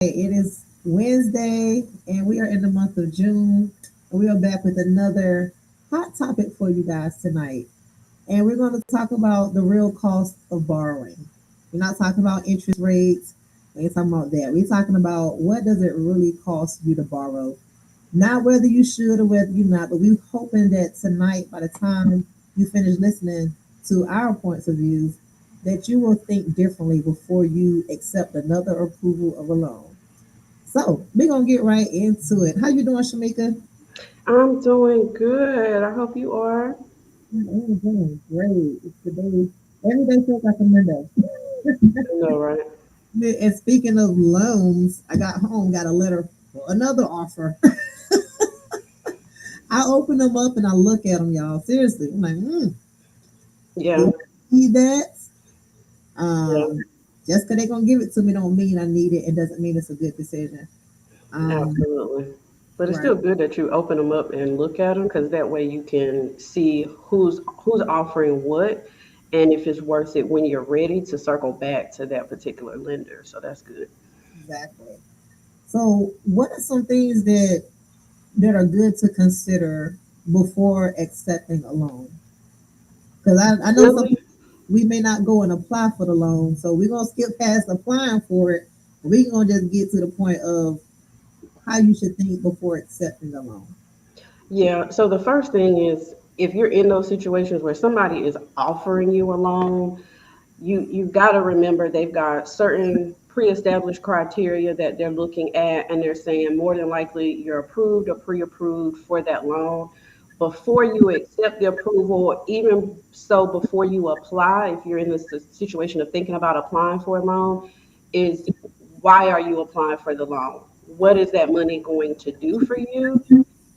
It is Wednesday, and we are in the month of June. And we are back with another hot topic for you guys tonight. And we're going to talk about the real cost of borrowing. We're not talking about interest rates. We ain't talking about that. We're talking about what does it really cost you to borrow. Not whether you should or whether you not, but we're hoping that tonight, by the time you finish listening to our points of views, that you will think differently before you accept another approval of a loan. So we're gonna get right into it. How you doing, Shamika? I'm doing good. I hope you are. I'm doing great. It's the day. Every day feels like a Monday. I know, right? And speaking of loans, I got home, got a letter for another offer. I open them up and I look at them, y'all. Seriously, I'm like, do Yeah, I need that? yeah, Just because they're gonna give it to me don't mean I need it. It doesn't mean it's a good decision. Um, absolutely. But it's right. still good that you open them up and look at them because that way you can see who's offering what and if it's worth it when you're ready to circle back to that particular lender. So that's good. Exactly. So, what are some things that are good to consider before accepting a loan? Because I know some Really? people, we may not go and apply for the loan, so we're gonna skip past applying for it. We're gonna just get to the point of how you should think before accepting the loan. Yeah. So the first thing is if you're in those situations where somebody is offering you a loan, you've got to remember they've got certain pre-established criteria that they're looking at and they're saying more than likely you're approved or pre-approved for that loan before you accept the approval, even so before you apply, if you're in this situation of thinking about applying for a loan, is why are you applying for the loan? What is that money going to do for you?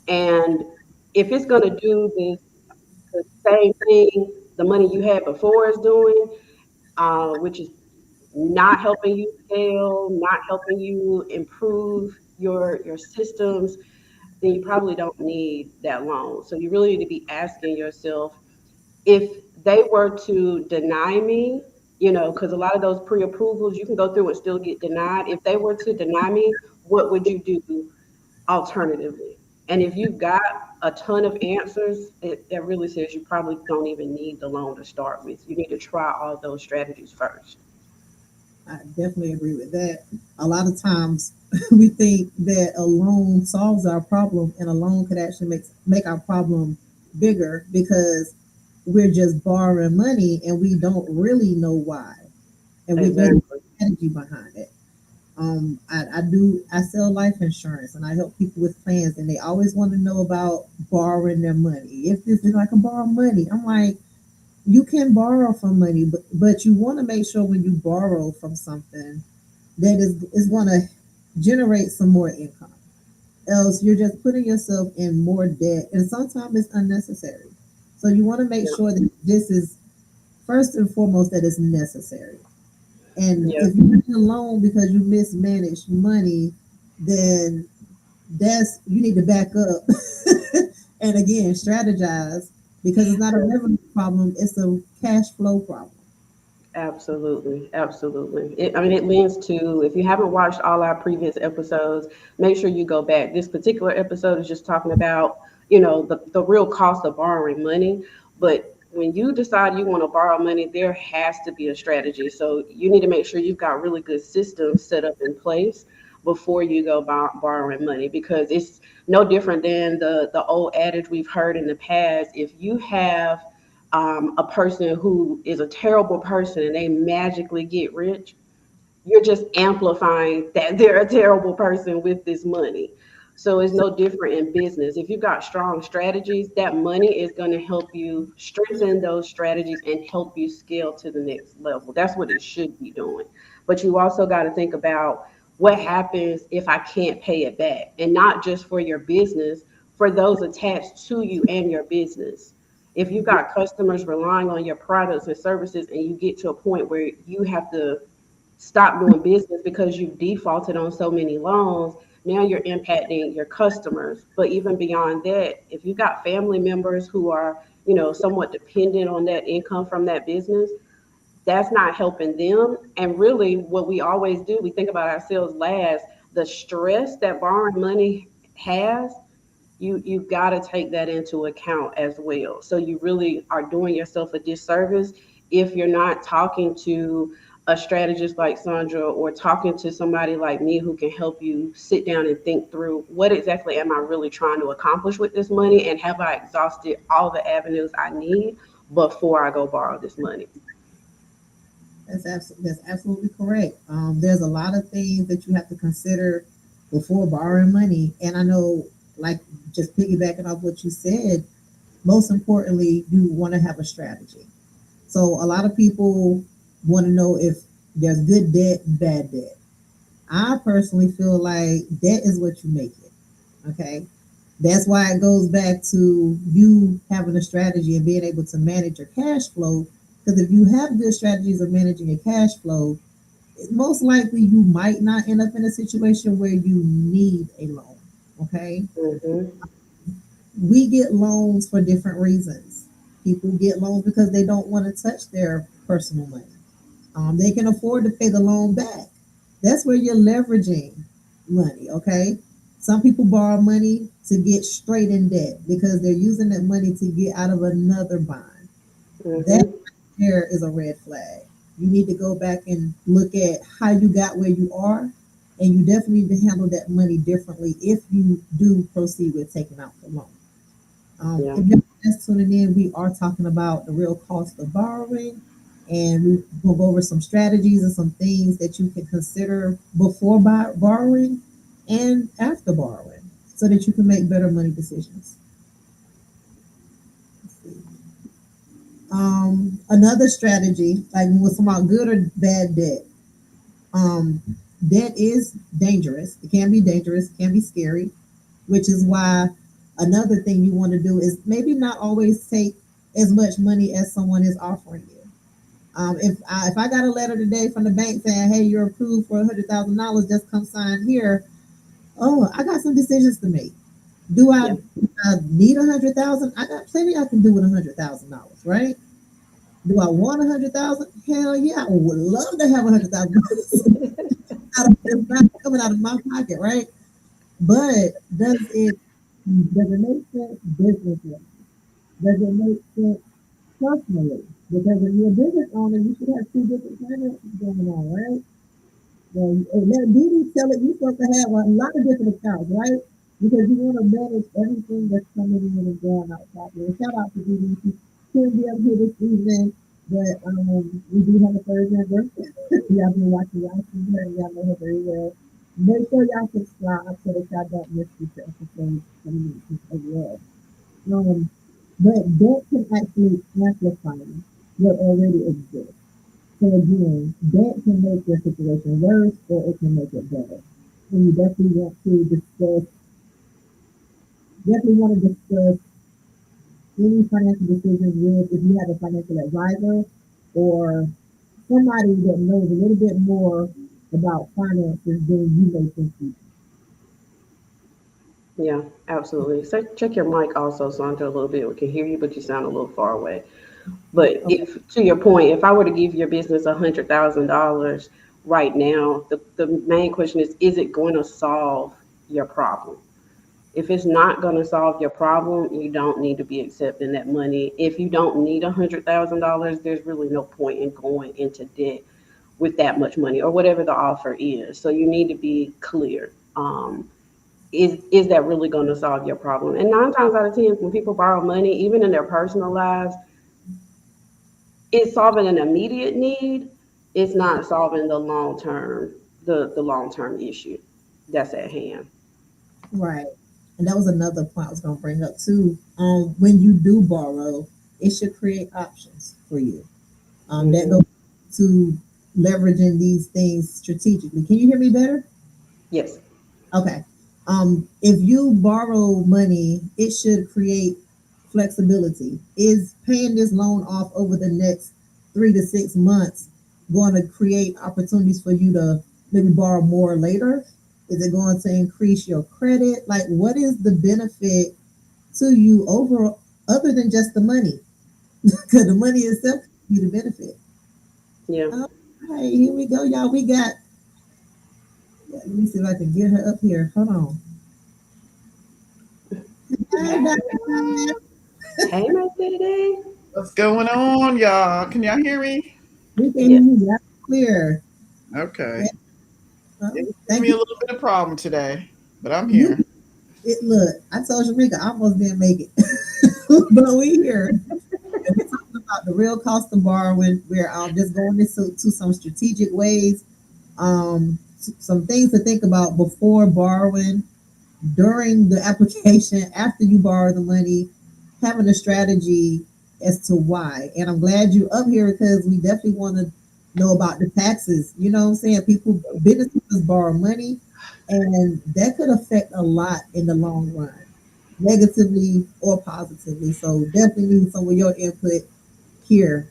And if it's going to do the same thing the money you had before is doing, which is not helping you scale, not helping you improve your systems, then you probably don't need that loan. So you really need to be asking yourself if they were to deny me, because a lot of those pre-approvals you can go through and still get denied. If they were to deny me, what would you do alternatively? And if you've got a ton of answers, that really says you probably don't even need the loan to start with. You need to try all those strategies first. I definitely agree with that. A lot of times we think that a loan solves our problem, and a loan could actually make our problem bigger because we're just borrowing money and we don't really know why, and we there's no Exactly. strategy behind it. I sell life insurance and I help people with plans, and they always want to know about borrowing their money. If this is, I can borrow money. I'm like, you can borrow from money, but you want to make sure when you borrow from something that is going to generate some more income. Else, you're just putting yourself in more debt, and sometimes it's unnecessary. So you want to make Yeah. sure that this is first and foremost that it's necessary. And Yeah. if you're getting a loan because you mismanaged money, then that's you need to back up and again strategize because it's not a revenue problem; it's a cash flow problem. Absolutely, absolutely. I mean, it leans to, if you haven't watched all our previous episodes, make sure you go back. This particular episode is just talking about, the real cost of borrowing money. But when you decide you want to borrow money, there has to be a strategy. So you need to make sure you've got really good systems set up in place before you go borrowing money, because it's no different than the old adage we've heard in the past. If you have a person who is a terrible person and they magically get rich, you're just amplifying that they're a terrible person with this money. So it's no different in business. If you've got strong strategies, that money is going to help you strengthen those strategies and help you scale to the next level. That's what it should be doing. But you also got to think about what happens if I can't pay it back, and not just for your business, for those attached to you and your business. If you've got customers relying on your products and services and you get to a point where you have to stop doing business because you've defaulted on so many loans, now you're impacting your customers. But even beyond that, if you've got family members who are, somewhat dependent on that income from that business, that's not helping them. And really, what we always do, we think about ourselves last. the stress that borrowing money has, you've got to take that into account as well. So you really are doing yourself a disservice if you're not talking to a strategist like Sandra or talking to somebody like me who can help you sit down and think through what exactly am I really trying to accomplish with this money, and have I exhausted all the avenues I need before I go borrow this money. That's absolutely correct. There's a lot of things that you have to consider before borrowing money, and I know, like, just piggybacking off what you said, most importantly, you want to have a strategy. So a lot of people want to know if there's good debt, bad debt. I personally feel like debt is what you make it. Okay. That's why it goes back to you having a strategy and being able to manage your cash flow. Because if you have good strategies of managing your cash flow, most likely you might not end up in a situation where you need a loan. Okay. Hmm. We get loans for different reasons. People get loans because they don't want to touch their personal money. They can afford to pay the loan back. That's where you're leveraging money, okay? Some people borrow money to get straight in debt because they're using that money to get out of another bond. That Hmm. there is a red flag. You need to go back and look at how you got where you are, and you definitely need to handle that money differently if you do proceed with taking out the loan. Yeah. If you're just tuning in, we are talking about the real cost of borrowing, and we will go over some strategies and some things that you can consider before borrowing and after borrowing so that you can make better money decisions. Let's see. Another strategy, like when we're talking about good or bad debt, um, debt is dangerous. It can be dangerous, it can be scary, which is why another thing you want to do is maybe not always take as much money as someone is offering you. If I got a letter today from the bank saying, "Hey, you're approved for $100,000, just come sign here." Oh, I got some decisions to make. Do I, Yeah. need 100,000? I got plenty I can do with $100,000, right? Do I want 100,000? Hell yeah, I would love to have $100,000. It's not coming out of my pocket, right? But does it make sense business wise? Does it make sense personally? Because if you're a business owner, you should have two different finances going on, right? Well, let Didi tell it you're supposed to have a lot of different accounts, right? Because you want to manage everything that's coming in and going out properly. And shout out to Didi. She couldn't be up here this evening, but we do have a Thursday birthday. Y'all been watching y'all see her and y'all know her very well. Make sure y'all subscribe so that y'all don't miss future episodes coming as well. Um, but that can actually amplify what already exists. So again, that can make your situation worse or it can make it better. And you definitely want to discuss any financial decisions with if you have a financial advisor or somebody that knows a little bit more about finances than you may think you Yeah, absolutely. So check your mic also, Sandra, a little bit. We can hear you, but you sound a little far away. But do. Okay. if, to your point, if I were to give your business $100,000 right now, the main question is it going to solve your problem? If it's not going to solve your problem, you don't need to be accepting that money. If you don't need $100,000, there's really no point in going into debt with that much money or whatever the offer is. So you need to be clear. Is that really going to solve your problem? And 9 times out of 10, when people borrow money, even in their personal lives, it's solving an immediate need. It's not solving the long term issue that's at hand. Right. And that was another point I was going to bring up too. When you do borrow, it should create options for you. That Hmm. goes to leveraging these things strategically. Can you hear me better? Yes. Okay. If you borrow money, it should create flexibility. Is paying this loan off over the next 3 to 6 months going to create opportunities for you to maybe borrow more later? Is it going to increase your credit? Like, what is the benefit to you over other than just the money? Because the money itself can be the benefit. Yeah. All right, here we go, y'all. Let me see if I can get her up here. Hold on. Hi, Hey, Dr. girl. Hey, my city. What's going on, y'all? Can y'all hear me? We can hear Yes. you loud and clear. Okay. And, It's giving thank me you. a little bit of problem today, but I'm You here. look. I told Shamika I almost didn't make it, but we here. And we're talking about the real cost of borrowing. We're just going into some strategic ways, some things to think about before borrowing, during the application, after you borrow the money, having a strategy as to why. And I'm glad you up here because we definitely want to know about the taxes. You know what I'm saying? People, businesses borrow money, and that could affect a lot in the long run, negatively or positively. So definitely need some of your input here.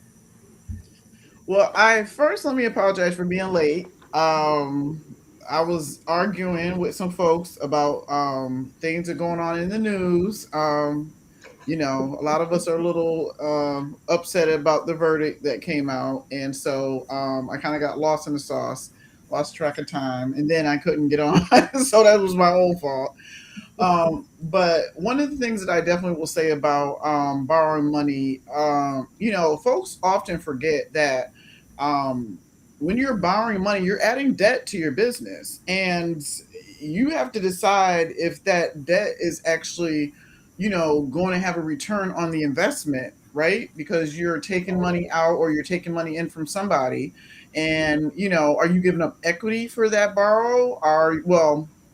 Well, I first let me apologize for being late. I was arguing with some folks about things that are going on in the news. A lot of us are a little upset about the verdict that came out, and so I kind of got lost in the sauce, lost track of time, and then I couldn't get on, so that was my own fault. But one of the things that I definitely will say about borrowing money, folks often forget that um, when you're borrowing money, you're adding debt to your business, and you have to decide if that debt is actually, going to have a return on the investment, right? Because you're taking money out or you're taking money in from somebody, and are you giving up equity for that borrow?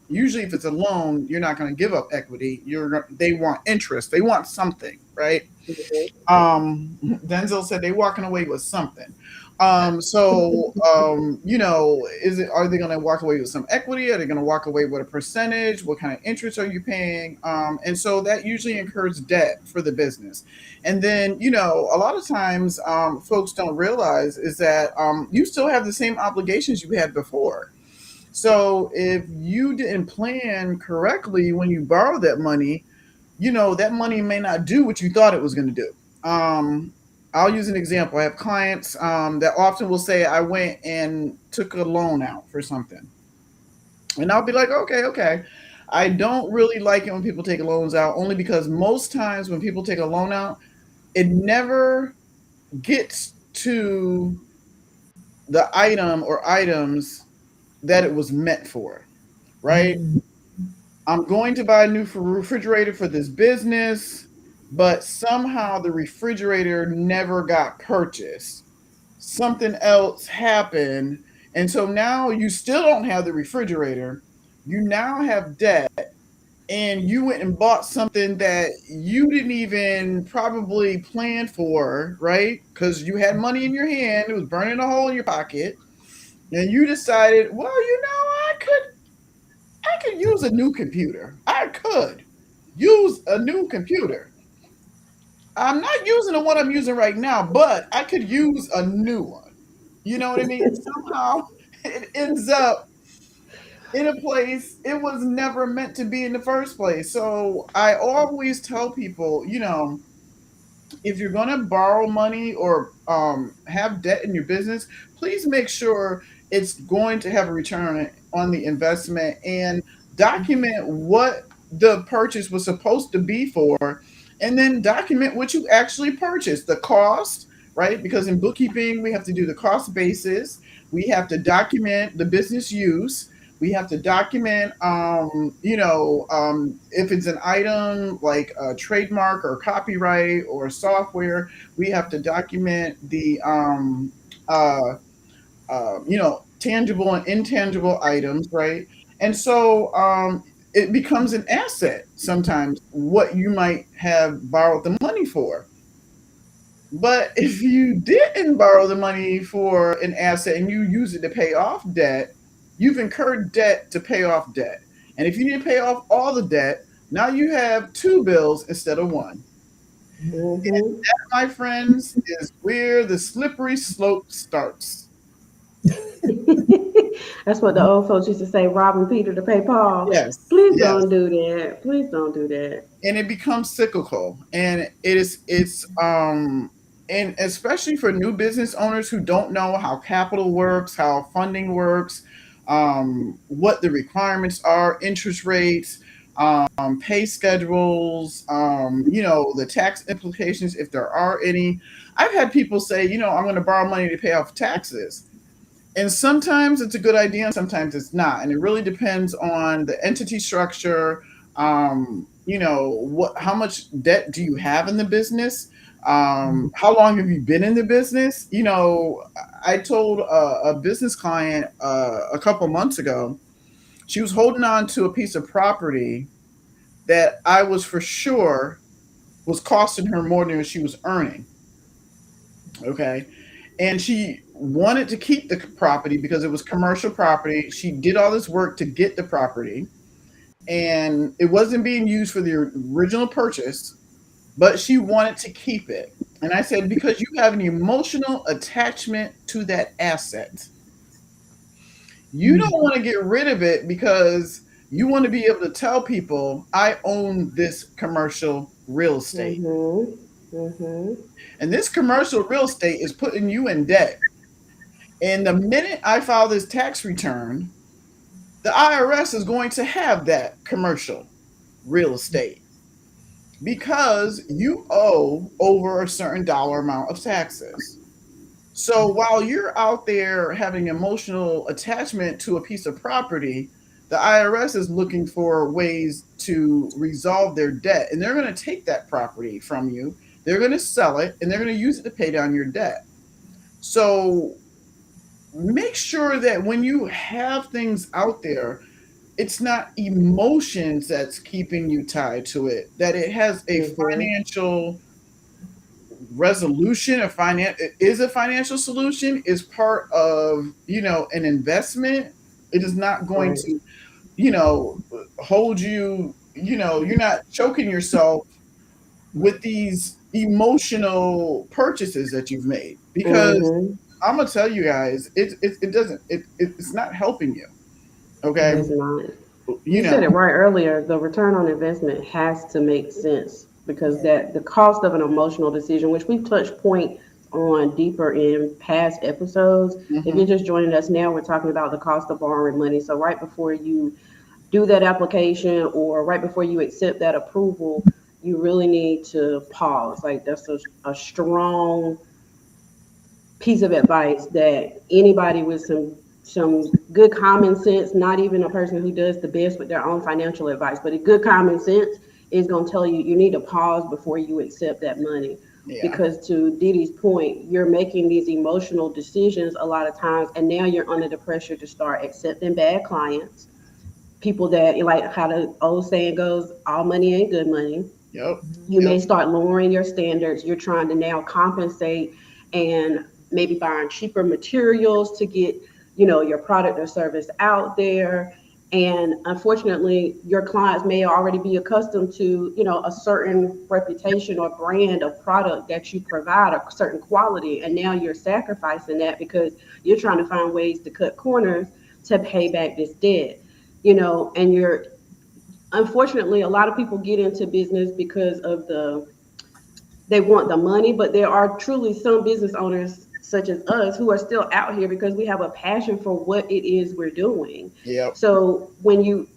Usually if it's a loan, you're not going to give up equity. They want interest. They want something, right? Denzel said they walking away with something. Are they going to walk away with some equity? Are they going to walk away with a percentage? What kind of interest are you paying? And so that usually incurs debt for the business. And then, a lot of times, folks don't realize is that you still have the same obligations you had before. So if you didn't plan correctly when you borrow that money, that money may not do what you thought it was going to do. I'll use an example. I have clients that often will say, I went and took a loan out for something. And I'll be like, okay, okay. I don't really like it when people take loans out, only because most times when people take a loan out, it never gets to the item or items that it was meant for, right? Mm, I'm going to buy a new refrigerator for this business, but somehow the refrigerator never got purchased. Something else happened. And so now you still don't have the refrigerator. You now have debt, and you went and bought something that you didn't even probably plan for, right? Because you had money in your hand, it was burning a hole in your pocket. And you decided, well, I could use a new computer. I could use a new computer. I'm not using the one I'm using right now, but I could use a new one. You know what I mean? And somehow it ends up in a place it was never meant to be in the first place. So I always tell people, if you're going to borrow money or have debt in your business, please make sure it's going to have a return on the investment and document what the purchase was supposed to be for, and then document what you actually purchased, the cost, right? Because in bookkeeping, we have to do the cost basis, we have to document the business use. We have to document, if it's an item like a trademark or copyright or software, we have to document the, tangible and intangible items, right? And so it becomes an asset sometimes what you might have borrowed the money for. But if you didn't borrow the money for an asset and you use it to pay off debt, you've incurred debt to pay off debt. And if you need to pay off all the debt, now you have two bills instead of one. Mm-hmm. My friends, is where the slippery slope starts. That's what the old folks used to say, robbing Peter to pay Paul. Yes, Please yes. don't do that. Please don't do that. And it becomes cyclical, and and especially for new business owners who don't know how capital works, how funding works, what the requirements are, interest rates, pay schedules, the tax implications if there are any. I've had people say, I'm going to borrow money to pay off taxes. And sometimes it's a good idea and sometimes it's not. And it really depends on the entity structure. How much debt do you have in the business? How long have you been in the business? I told a business client a couple months ago, she was holding on to a piece of property that I was for sure was costing her more than she was earning. Okay. And she wanted to keep the property because it was commercial property. She did all this work to get the property and it wasn't being used for the original purchase, but she wanted to keep it. And I said, because you have an emotional attachment to that asset, you don't want to get rid of it because you want to be able to tell people, I own this commercial real estate. And this commercial real estate is putting you in debt. And the minute I file this tax return, the IRS is going to have that commercial real estate because you owe over a certain dollar amount of taxes. So while you're out there having emotional attachment to a piece of property, the IRS is looking for ways to resolve their debt. And they're going to take that property from you, they're going to sell it, and they're going to use it to pay down your debt. So make sure that when you have things out there, it's not emotions that's keeping you tied to it, that it has a financial resolution, a financial solution, is part of, an investment. It is not going to, hold you, you're not choking yourself with these emotional purchases that you've made, because I'm gonna tell you guys, it's not helping you. Okay, it's not. You said it right earlier. The return on investment has to make sense because that the cost of an emotional decision, which we've touched point on deeper in past episodes. If you're just joining us now, we're talking about the cost of borrowing money. So right before you do that application or right before you accept that approval, you really need to pause. Like that's a strong piece of advice that anybody with some good common sense, not even a person who does the best with their own financial advice, but a good common sense is going to tell you you need to pause before you accept that money. Yeah. Because to Dee Dee's point, you're making these emotional decisions a lot of times, and now you're under the pressure to start accepting bad clients, people that, like how the old saying goes, all money ain't good money. Yep. You may start lowering your standards. You're trying to now compensate and maybe buying cheaper materials to get, your product or service out there. And unfortunately, your clients may already be accustomed to, a certain reputation or brand of product that you provide, a certain quality. And now you're sacrificing that because you're trying to find ways to cut corners to pay back this debt, and unfortunately, a lot of people get into business because of they want the money, but there are truly some business owners such as us who are still out here because we have a passion for what it is we're doing. Yep. So when you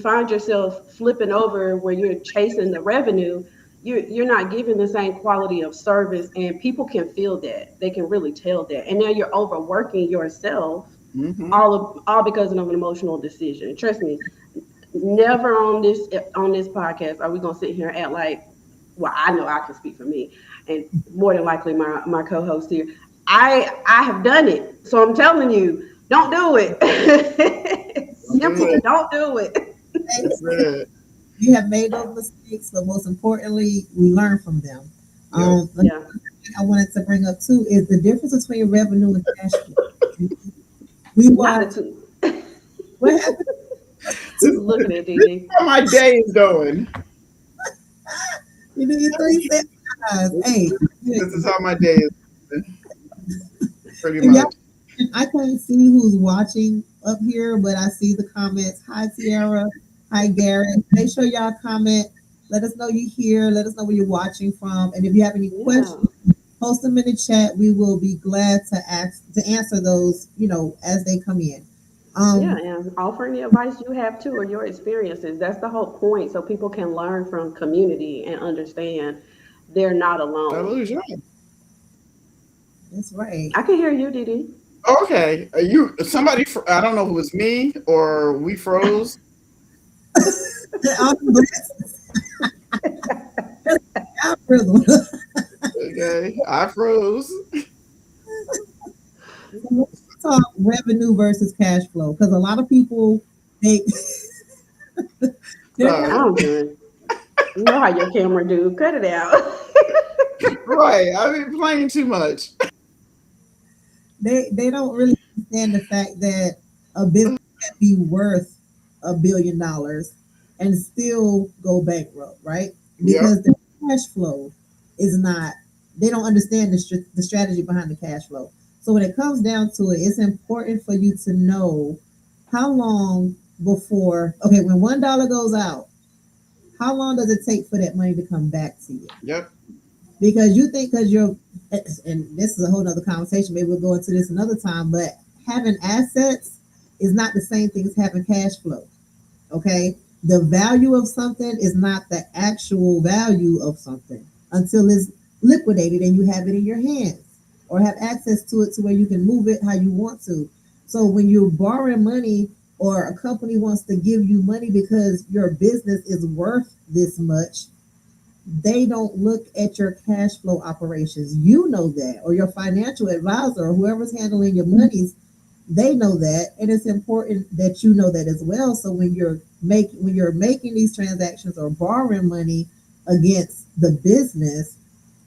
find yourself flipping over where you're chasing the revenue, you're not giving the same quality of service, and people can feel that. They can really tell that. And now you're overworking yourself, all because of an emotional decision. Trust me, never on this podcast are we gonna sit here and act like, well, I know I can speak for me, and more than likely my co-host here. I have done it, so I'm telling you, don't do it. Simply, don't do it. You have made those mistakes, but most importantly, we learn from them. Yeah. I wanted to bring up too is the difference between revenue and cash flow. We want to. What happened? Just looking at DD. How my day is going. You do your 3 cents. Hey, this is how my day is. Pretty much. I can't see who's watching up here, but I see the comments. Hi, Tiara. Hi, Garrett. Make sure y'all comment. Let us know you're here. Let us know where you're watching from. And if you have any questions, post them in the chat. We will be glad to answer those, as they come in. Yeah, Um, and offering the advice you have too, or your experiences. That's the whole point, so people can learn from community and understand they're not alone. Absolutely right. that's right. I can hear you, Didi. Okay, you somebody? I don't know if it was me or we froze. Algorithm. Okay, I froze. So let's talk revenue versus cash flow because a lot of people they they're Sorry. not I'm done. You know how your camera do. Cut it out. Right, I've been playing too much. they don't really understand the fact that a business can be worth $1 billion and still go bankrupt, right? Yep. Because the cash flow is not. They don't understand the strategy behind the cash flow. So when it comes down to it, it's important for you to know how long before. Okay, when $1 goes out, how long does it take for that money to come back to you? Yep. Because you think because you're, and this is a whole other conversation, maybe we'll go into this another time, but having assets is not the same thing as having cash flow. Okay, the value of something is not the actual value of something until it's liquidated and you have it in your hands or have access to it to where you can move it how you want to. So when you're borrowing money or a company wants to give you money because your business is worth this much, they don't look at your cash flow operations. You know that, or your financial advisor, or whoever's handling your monies, they know that, and it's important that you know that as well. So when you're making these transactions or borrowing money against the business,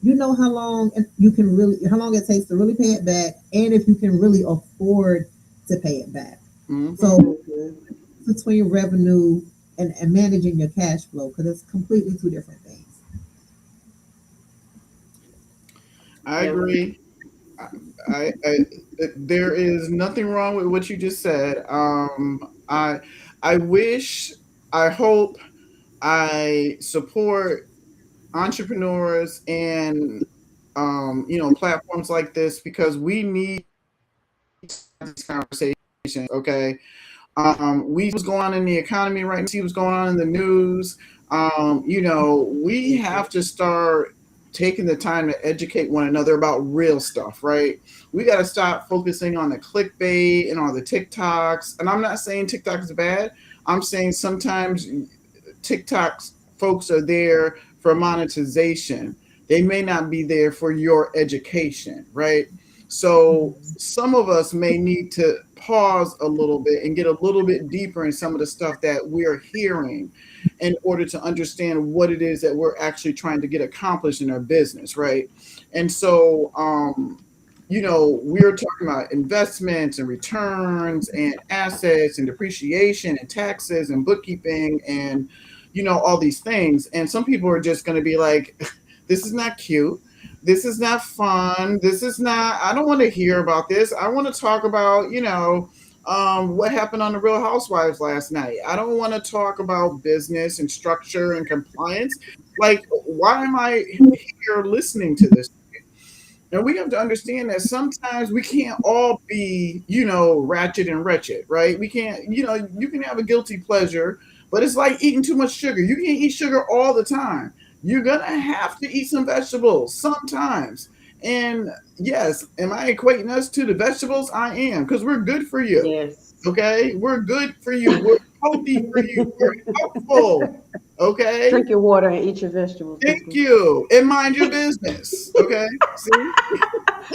you know how long it takes to really pay it back, and if you can really afford to pay it back. Hmm. So Mhm. between revenue and managing your cash flow, because it's completely two different things. I Yeah. agree. I there is nothing wrong with what you just said. I wish, I hope, I support entrepreneurs and platforms like this because we need these conversations. Okay, we see what's going on in the economy right now, see what's going on in the news. We have to start taking the time to educate one another about real stuff, right? We got to stop focusing on the clickbait and on the TikToks. And I'm not saying TikTok is bad. I'm saying sometimes TikTok folks are there for monetization. They may not be there for your education, right? So some of us may need to pause a little bit and get a little bit deeper in some of the stuff that we're hearing in order to understand what it is that we're actually trying to get accomplished in our business, right? And so, we're talking about investments and returns and assets and depreciation and taxes and bookkeeping and all these things. And some people are just going to be like, this is not cute, this is not fun, this is not, I don't want to hear about this, I want to talk about what happened on the Real Housewives last night. I don't want to talk about business and structure and compliance. Like, why am I here listening to this? And we have to understand that sometimes we can't all be, ratchet and wretched, right? We can't, you can have a guilty pleasure, but it's like eating too much sugar. You can't eat sugar all the time. You're going to have to eat some vegetables sometimes. And yes, am I equating us to the vegetables? I am, because we're good for you. Yes. Okay? We're good for you. We're healthy for you. We're helpful. Okay? Drink your water and eat your vegetables, Thank people. you. And mind your business. Okay? See?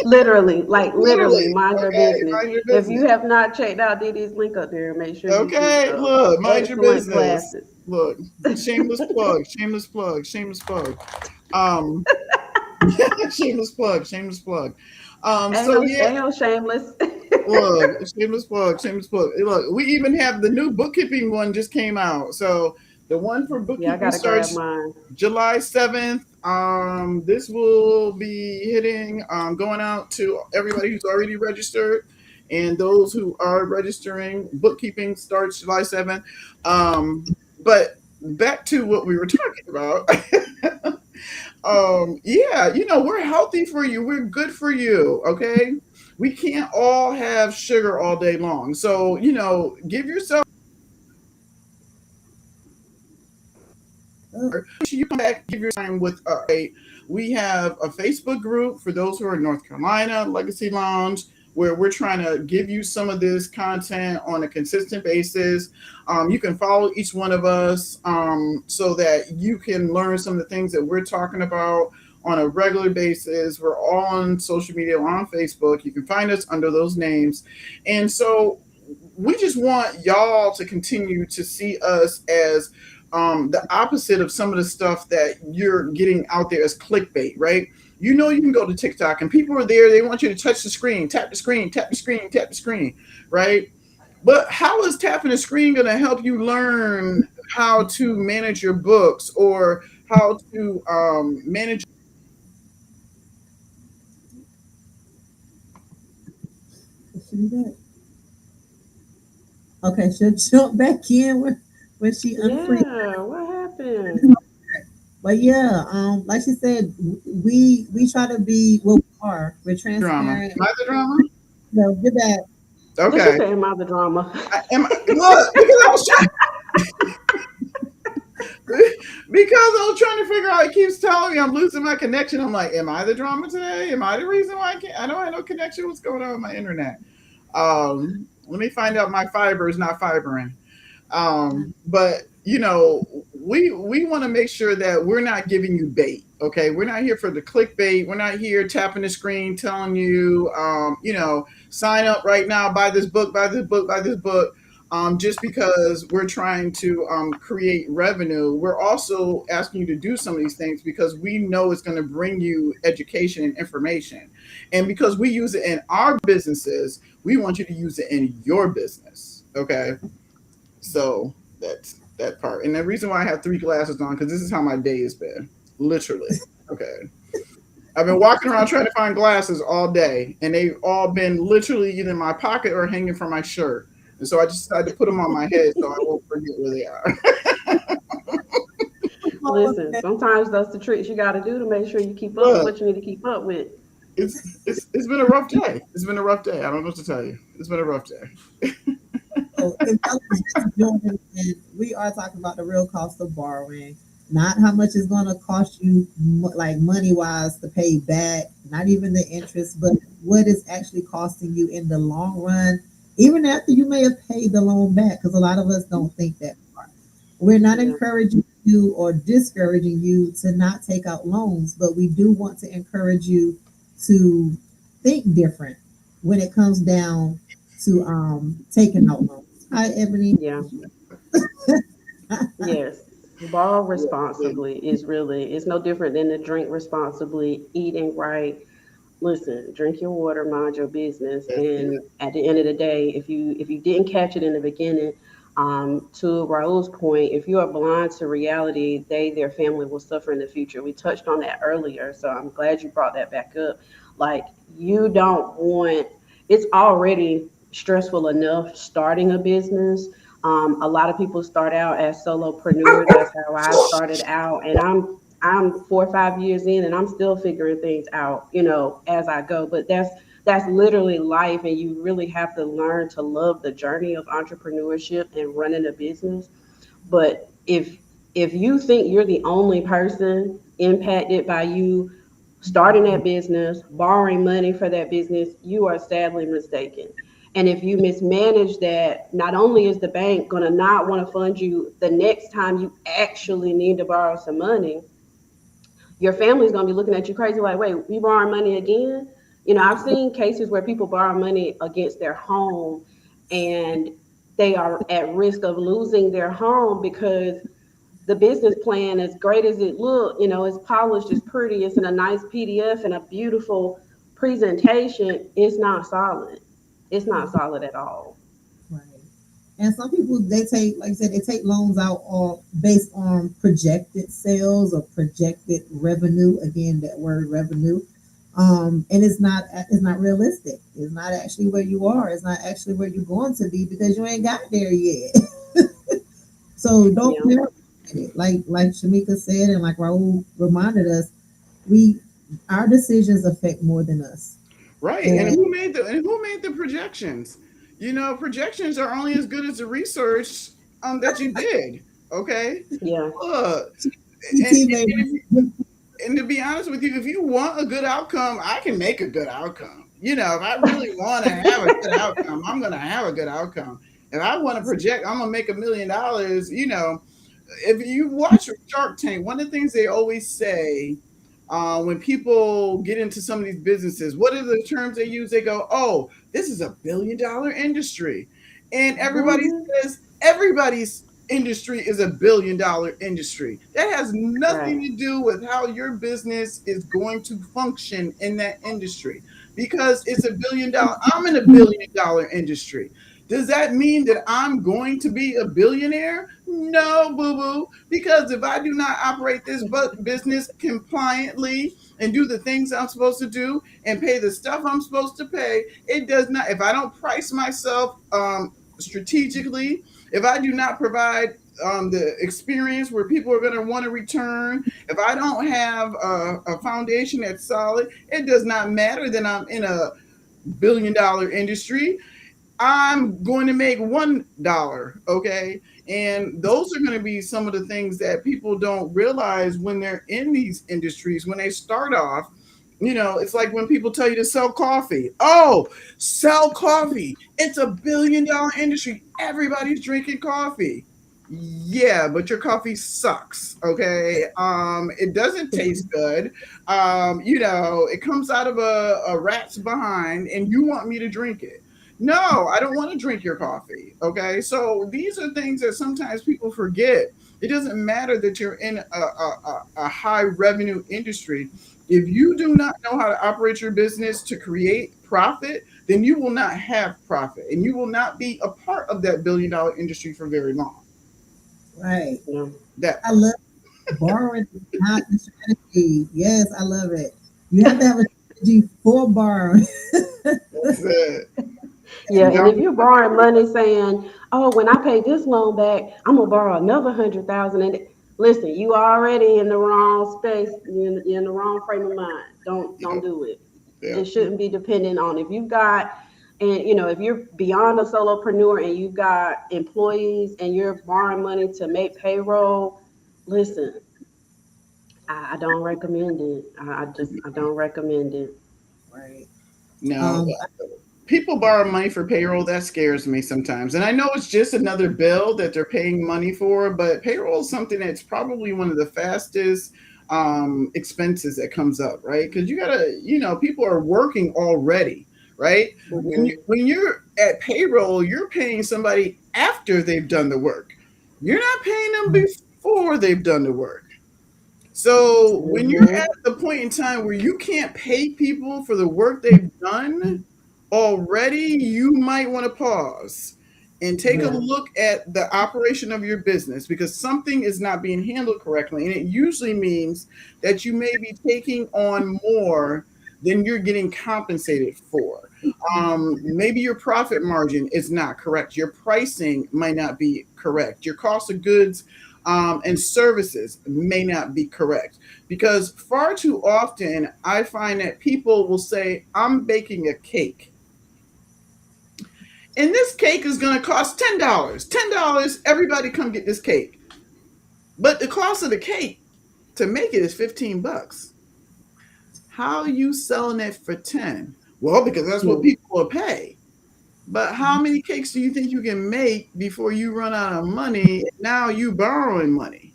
Literally, like literally, Literally, mind your okay, business. mind your If you business. have not checked out Didi's link up there, make sure you do Okay, so. look, mind your Excellent business. classes. Look, shameless plug, shameless plug, shameless plug. Um, shameless plug, shameless plug. Ain't So no, yeah, ain't no shameless. look, shameless plug, shameless plug. Look, we even have the new bookkeeping one just came out. So the one for Yeah, I bookkeeping gotta grab starts mine. July 7th. This will be hitting, going out to everybody who's already registered and those who are registering. Bookkeeping starts July 7th. But back to what we were talking about. Yeah, we're healthy for you. We're good for you. Okay. We can't all have sugar all day long. So, give yourself, Oh, you come back, give your time with us. Right? We have a Facebook group for those who are in North Carolina, Legacy Lounge, where we're trying to give you some of this content on a consistent basis. You can follow each one of us so that you can learn some of the things that we're talking about on a regular basis. We're all on social media, on Facebook. You can find us under those names. And so we just want y'all to continue to see us as the opposite of some of the stuff that you're getting out there as clickbait, right? You can go to TikTok and people are there. They want you to touch the screen, tap the screen, tap the screen, tap the screen, right? But how is tapping the screen going to help you learn how to manage your books or how to manage? she be back. Okay, she'll jump back in when she unfreezes. Yeah, what happened? But yeah, like she said, we try to be what we are. We're Drama. transparent. Am I the drama? So get that. Did she Okay. say am I the drama? Look, because I was because I was trying to figure out. It keeps telling me I'm losing my connection. I'm like, am I the drama today? Am I the reason why I can't? I don't have no connection. What's going on with my internet? Let me find out. My fiber is not fibering. But we want to make sure that we're not giving you bait. Okay, we're not here for the clickbait. We're not here tapping the screen telling you, sign up right now, buy this book, buy this book, buy this book. Just because we're trying to create revenue, we're also asking you to do some of these things because we know it's going to bring you education and information. And because we use it in our businesses, we want you to use it in your business. Okay. So that's that part. And the reason why I have three glasses on, because this is how my day has been. Literally. Okay. I've been walking around trying to find glasses all day, and they've all been literally either in my pocket or hanging from my shirt. And so I just decided to put them on my head so I won't forget where they are. Listen, sometimes that's the tricks you got to do to make sure you keep up with Look, what you need to keep up with. it's been a rough day. It's been a rough day. I don't know what to tell you. It's been a rough day. So if y'all just joining in, we are talking about the real cost of borrowing, not how much it's going to cost you, like money wise, to pay back, not even the interest, but what is actually costing you in the long run, even after you may have paid the loan back, because a lot of us don't think that far. We're not Yeah. encouraging you or discouraging you to not take out loans, but we do want to encourage you to think different when it comes down to taking out loans. Hi, Ebony. Yeah. Yes. Borrow responsibly is really, it's no different than to drink responsibly, eating right. Listen, drink your water, mind your business, and at the end of the day, if you didn't catch it in the beginning, to Raul's point, if you are blind to reality, their family will suffer in the future. We touched on that earlier, so I'm glad you brought that back up. Like you don't want, it's already stressful enough starting a business. A lot of people start out as solopreneurs. That's how I started out, and I'm 4 or 5 years in and I'm still figuring things out, as I go. But that's literally life, and you really have to learn to love the journey of entrepreneurship and running a business. But if you think you're the only person impacted by you starting that business, borrowing money for that business, you are sadly mistaken. And if you mismanage that, not only is the bank going to not want to fund you the next time you actually need to borrow some money, your family's gonna be looking at you crazy, like, wait, you borrowing money again? I've seen cases where people borrow money against their home and they are at risk of losing their home because the business plan, as great as it looked, it's polished, it's pretty, it's in a nice PDF and a beautiful presentation, it's not solid. It's not solid at all. Right. And some people they take, like I said, they take loans out all based on projected sales or projected revenue. Again, that word revenue. And it's not realistic. It's not actually where you are. It's not actually where you're going to be because you ain't got there yet. So don't Yeah. care about it. Like Shamika said, and like Raul reminded us, we our decisions affect more than us. Right. And And who made the projections? Projections are only as good as the research that you did. Okay. Yeah. Look, and, CT made and, if and to be honest with you, if you want a good outcome, I can make a good outcome. If I really want to have a good outcome, I'm going to have a good outcome. If I want to project, I'm going to make $1 million. If you watch Shark Tank, one of the things they always say when people get into some of these businesses, what are the terms they use? They go, "Oh, this is $1 billion industry," and everybody Hmm. says everybody's industry is $1 billion industry. That has nothing Right. to do with how your business is going to function in that industry because it's $1 billion. I'm in $1 billion industry. Does that mean that I'm going to be a billionaire? No, boo boo. Because if I do not operate this business compliantly and do the things I'm supposed to do and pay the stuff I'm supposed to pay, it does not. If I don't price myself strategically, if I do not provide the experience where people are going to want to return, if I don't have a foundation that's solid, it does not matter that I'm in a $1 billion industry. I'm going to make $1. Okay. And those are going to be some of the things that people don't realize when they're in these industries. When they start off, it's like when people tell you to sell coffee. Oh, sell coffee. It's $1 billion industry. Everybody's drinking coffee. Yeah, but your coffee sucks. Okay. It doesn't taste good. It comes out of a rat's behind and you want me to drink it. No, I don't want to drink your coffee. Okay. So these are things that sometimes people forget. It doesn't matter that you're in a high revenue industry. If you do not know how to operate your business to create profit, then you will not have profit and you will not be a part of that $1 billion industry for very long. right. Yeah. That I part. love borrowing is not the strategy. Yes, I love it. You have to have a strategy for borrowing. That's it. Yeah, And and now, if you're borrowing money saying, "Oh, when I pay this loan back, I'm gonna borrow another 100,000," and listen, you already in the wrong space, you're in the wrong frame of mind. Don't yep, do it. It yep. shouldn't be dependent on if you've got, and if you're beyond a solopreneur and you've got employees and you're borrowing money to make payroll. Listen, I don't recommend it. I don't recommend it. Right. No, Um, people borrow money for payroll. That scares me sometimes. And I know it's just another bill that they're paying money for, but payroll is something that's probably one of the fastest expenses that comes up, right? Because people are working already, right? When Hmm. you're at payroll, you're paying somebody after they've done the work. You're not paying them before they've done the work. So when you're Hmm. at the point in time where you can't pay people for the work they've done already, you might want to pause and take a Yeah. look at the operation of your business because something is not being handled correctly. And it usually means that you may be taking on more than you're getting compensated for. Maybe your profit margin is not correct. Your pricing might not be correct. Your cost of goods and services may not be correct because far too often I find that people will say, I'm baking a cake and this cake is going to cost $10. $10, everybody come get this cake. But the cost of the cake to make it is $15. How are you selling it for 10? Well, because that's what Hmm. people will pay. But how many cakes do you think you can make before you run out of money? Now you borrowing money.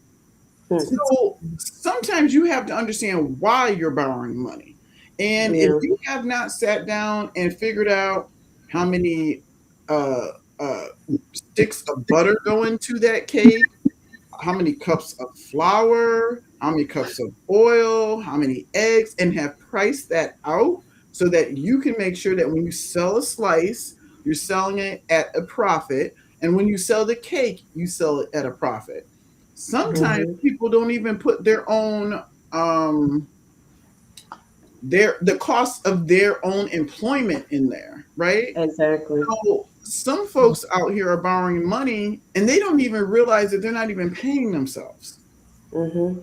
Hmm. So sometimes you have to understand why you're borrowing money. And if Yeah. you have not sat down and figured out how many uh, uh, sticks of butter go into that cake, how many cups of flour, how many cups of oil, how many eggs, and have priced that out so that you can make sure that when you sell a slice, you're selling it at a profit. And when you sell the cake, you sell it at a profit. Sometimes Hmm. people don't even put their own the cost of their own employment in there, right? Exactly. So some folks out here are borrowing money and they don't even realize that they're not even paying themselves. Hmm.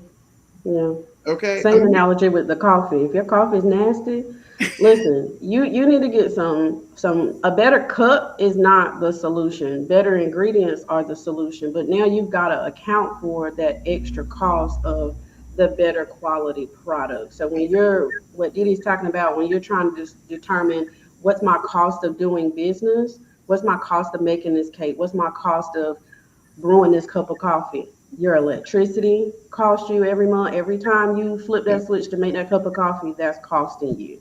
Yeah. Okay. I Same mean, analogy with the coffee. If your coffee is nasty, Listen, you need to get some a better cup is not the solution. Better ingredients are the solution. But now you've got to account for that extra cost of the better quality product. So when you're what Didi's talking about, when you're trying to just determine what's my cost of doing business, what's my cost of making this cake, what's my cost of brewing this cup of coffee. Your electricity costs you every month. Every time you flip that Yep. switch to make that cup of coffee, that's costing you.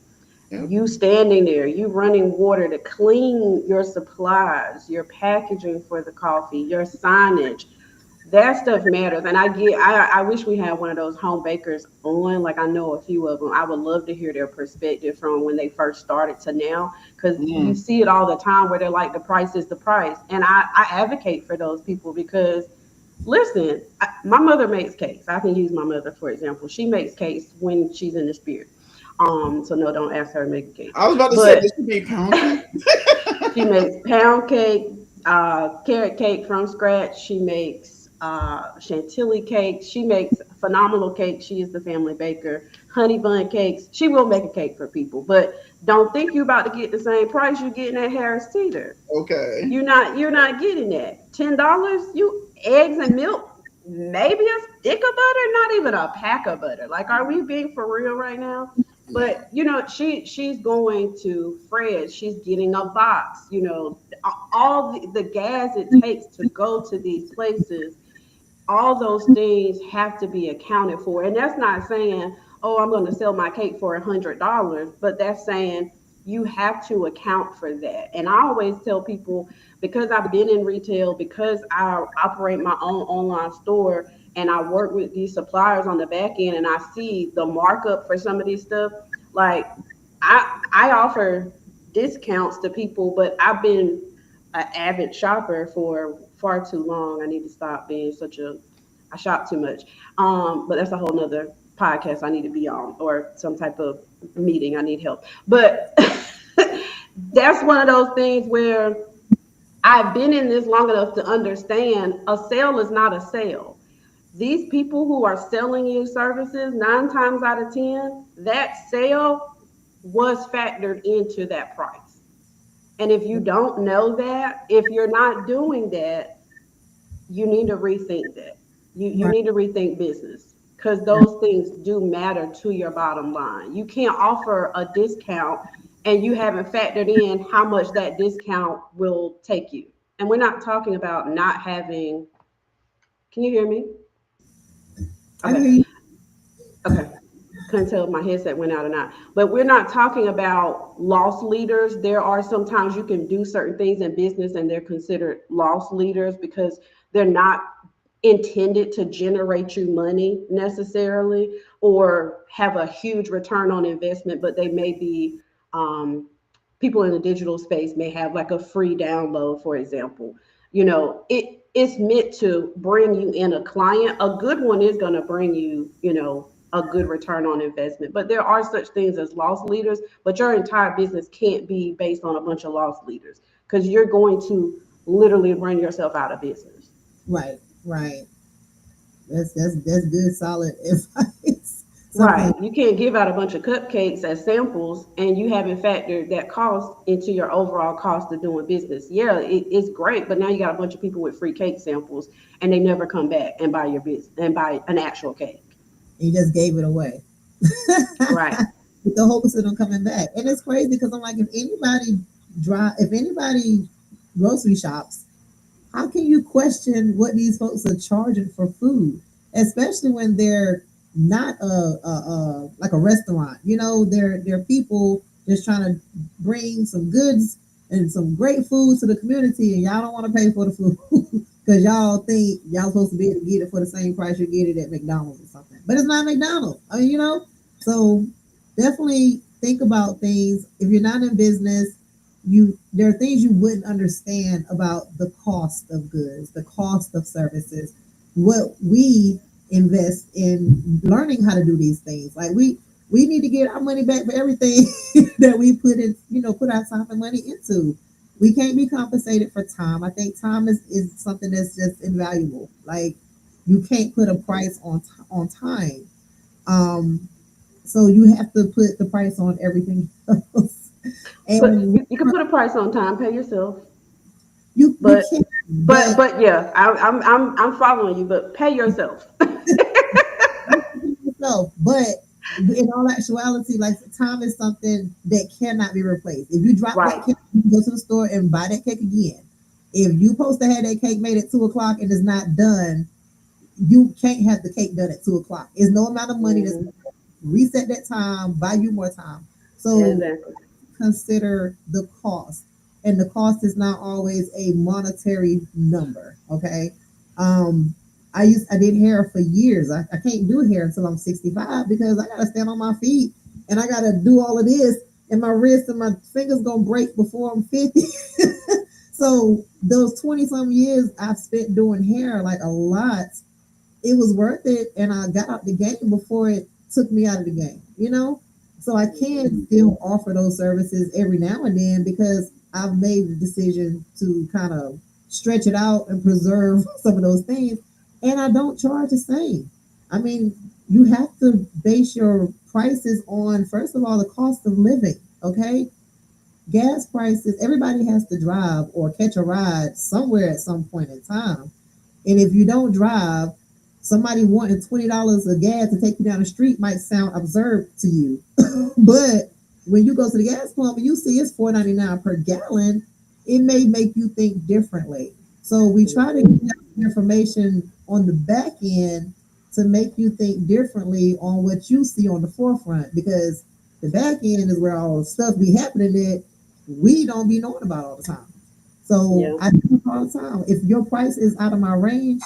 Yep. You standing there, you running water to clean your supplies, your packaging for the coffee, your signage. That stuff matters. And I wish we had one of those home bakers on. Like I know a few of them. I would love to hear their perspective from when they first started to now. Because you Mm. see it all the time where they're like, the price is the price. And I advocate for those people because listen, my mother makes cakes. I can use my mother for example. She makes cakes when she's in the spirit. So no, don't ask her to make a cake. I was about to say, But this should be pound cake. she makes pound cake, carrot cake from scratch. She makes chantilly cakes. She makes phenomenal cakes. She is the family baker. Honey bun cakes. She will make a cake for people, but don't think you're about to get the same price you're getting at Harris Teeter. Okay. You're not getting that. $10, you eggs and milk, maybe a stick of butter, not even a pack of butter. Like, are we being for real right now? Yeah. But she's going to Fred. She's getting a box. All the gas it takes to go to these places, all those things have to be accounted for. And that's not saying, oh, I'm going to sell my cake for $100, but that's saying you have to account for that. And I always tell people, because I've been in retail, because I operate my own online store, and I work with these suppliers on the back end, and I see the markup for some of these stuff. Like I offer discounts to people, but I've been an avid shopper for far too long. I need to stop being such a I shop too much. But that's a whole nother podcast I need to be on, or some type of meeting I need help. But that's one of those things where I've been in this long enough to understand a sale is not a sale. These people who are selling you services, 9 times out of 10, that sale was factored into that price. And if you don't know that, if you're not doing that, you need to rethink that. You Right. need to rethink business, because those things do matter to your bottom line. You can't offer a discount and you haven't factored in how much that discount will take you. And we're not talking about not having, can you hear me? I Okay. hear you. Okay. Couldn't tell if my headset went out or not. But we're not talking about loss leaders. There are sometimes you can do certain things in business and they're considered loss leaders because they're not intended to generate you money necessarily or have a huge return on investment, but they may be people in the digital space may have like a free download, for example. It's meant to bring you in a client. A good one is going to bring you, a good return on investment. But there are such things as loss leaders, but your entire business can't be based on a bunch of loss leaders because you're going to literally run yourself out of business. Right. Right. That's good, solid advice. Something. Right. You can't give out a bunch of cupcakes as samples and you haven't factored that cost into your overall cost of doing business. Yeah, it's great, but now you got a bunch of people with free cake samples and they never come back and buy your business and buy an actual cake. You just gave it away. Right. With the hopes of them coming back. And it's crazy because I'm like, if anybody grocery shops, how can you question what these folks are charging for food, especially when they're not like a restaurant? They're people just trying to bring some goods and some great food to the community, and y'all don't want to pay for the food because y'all think y'all supposed to be able to get it for the same price you get it at McDonald's or something. But it's not McDonald's. I mean, so definitely think about things. If you're not in business, there are things you wouldn't understand about the cost of goods, the cost of services, what we invest in learning how to do these things. Like we need to get our money back for everything that we put our time and money into. We can't be compensated for time. I think time is something that's just invaluable. Like you can't put a price on time. Um, So you have to put the price on everything else. But And you can put a price on time, pay yourself. you But can, but yeah, I'm following you. But pay yourself. yourself. But in all actuality, like time is something that cannot be replaced. If you drop that Right. cake, you can go to the store and buy that cake again. If you supposed to have that cake made at 2 o'clock and it's not done, you can't have the cake done at 2 o'clock. It's no amount of money that's Hmm. gonna reset that time, buy you more time. So Exactly. consider the cost, and the cost is not always a monetary number. Okay. um I did hair for years. I can't do hair until I'm 65 because I gotta stand on my feet and I gotta do all of this, and my wrist and my fingers gonna break before I'm 50. So those 20 some years I've spent doing hair, like a lot, it was worth it, and I got out the game before it took me out of the game, So I can still offer those services every now and then because I've made the decision to kind of stretch it out and preserve some of those things, and I don't charge the same. I mean, you have to base your prices on, first of all, the cost of living. Okay, gas prices, everybody has to drive or catch a ride somewhere at some point in time. And if you don't drive, somebody wanting $20 of gas to take you down the street might sound absurd to you. But when you go to the gas pump and you see it's $4.99 per gallon, it may make you think differently. So we try to Hmm. get information on the back end to make you think differently on what you see on the forefront, because the back end is where all the stuff be happening that we don't be knowing about all the time. So Yeah. I tell people all the time, if your price is out of my range,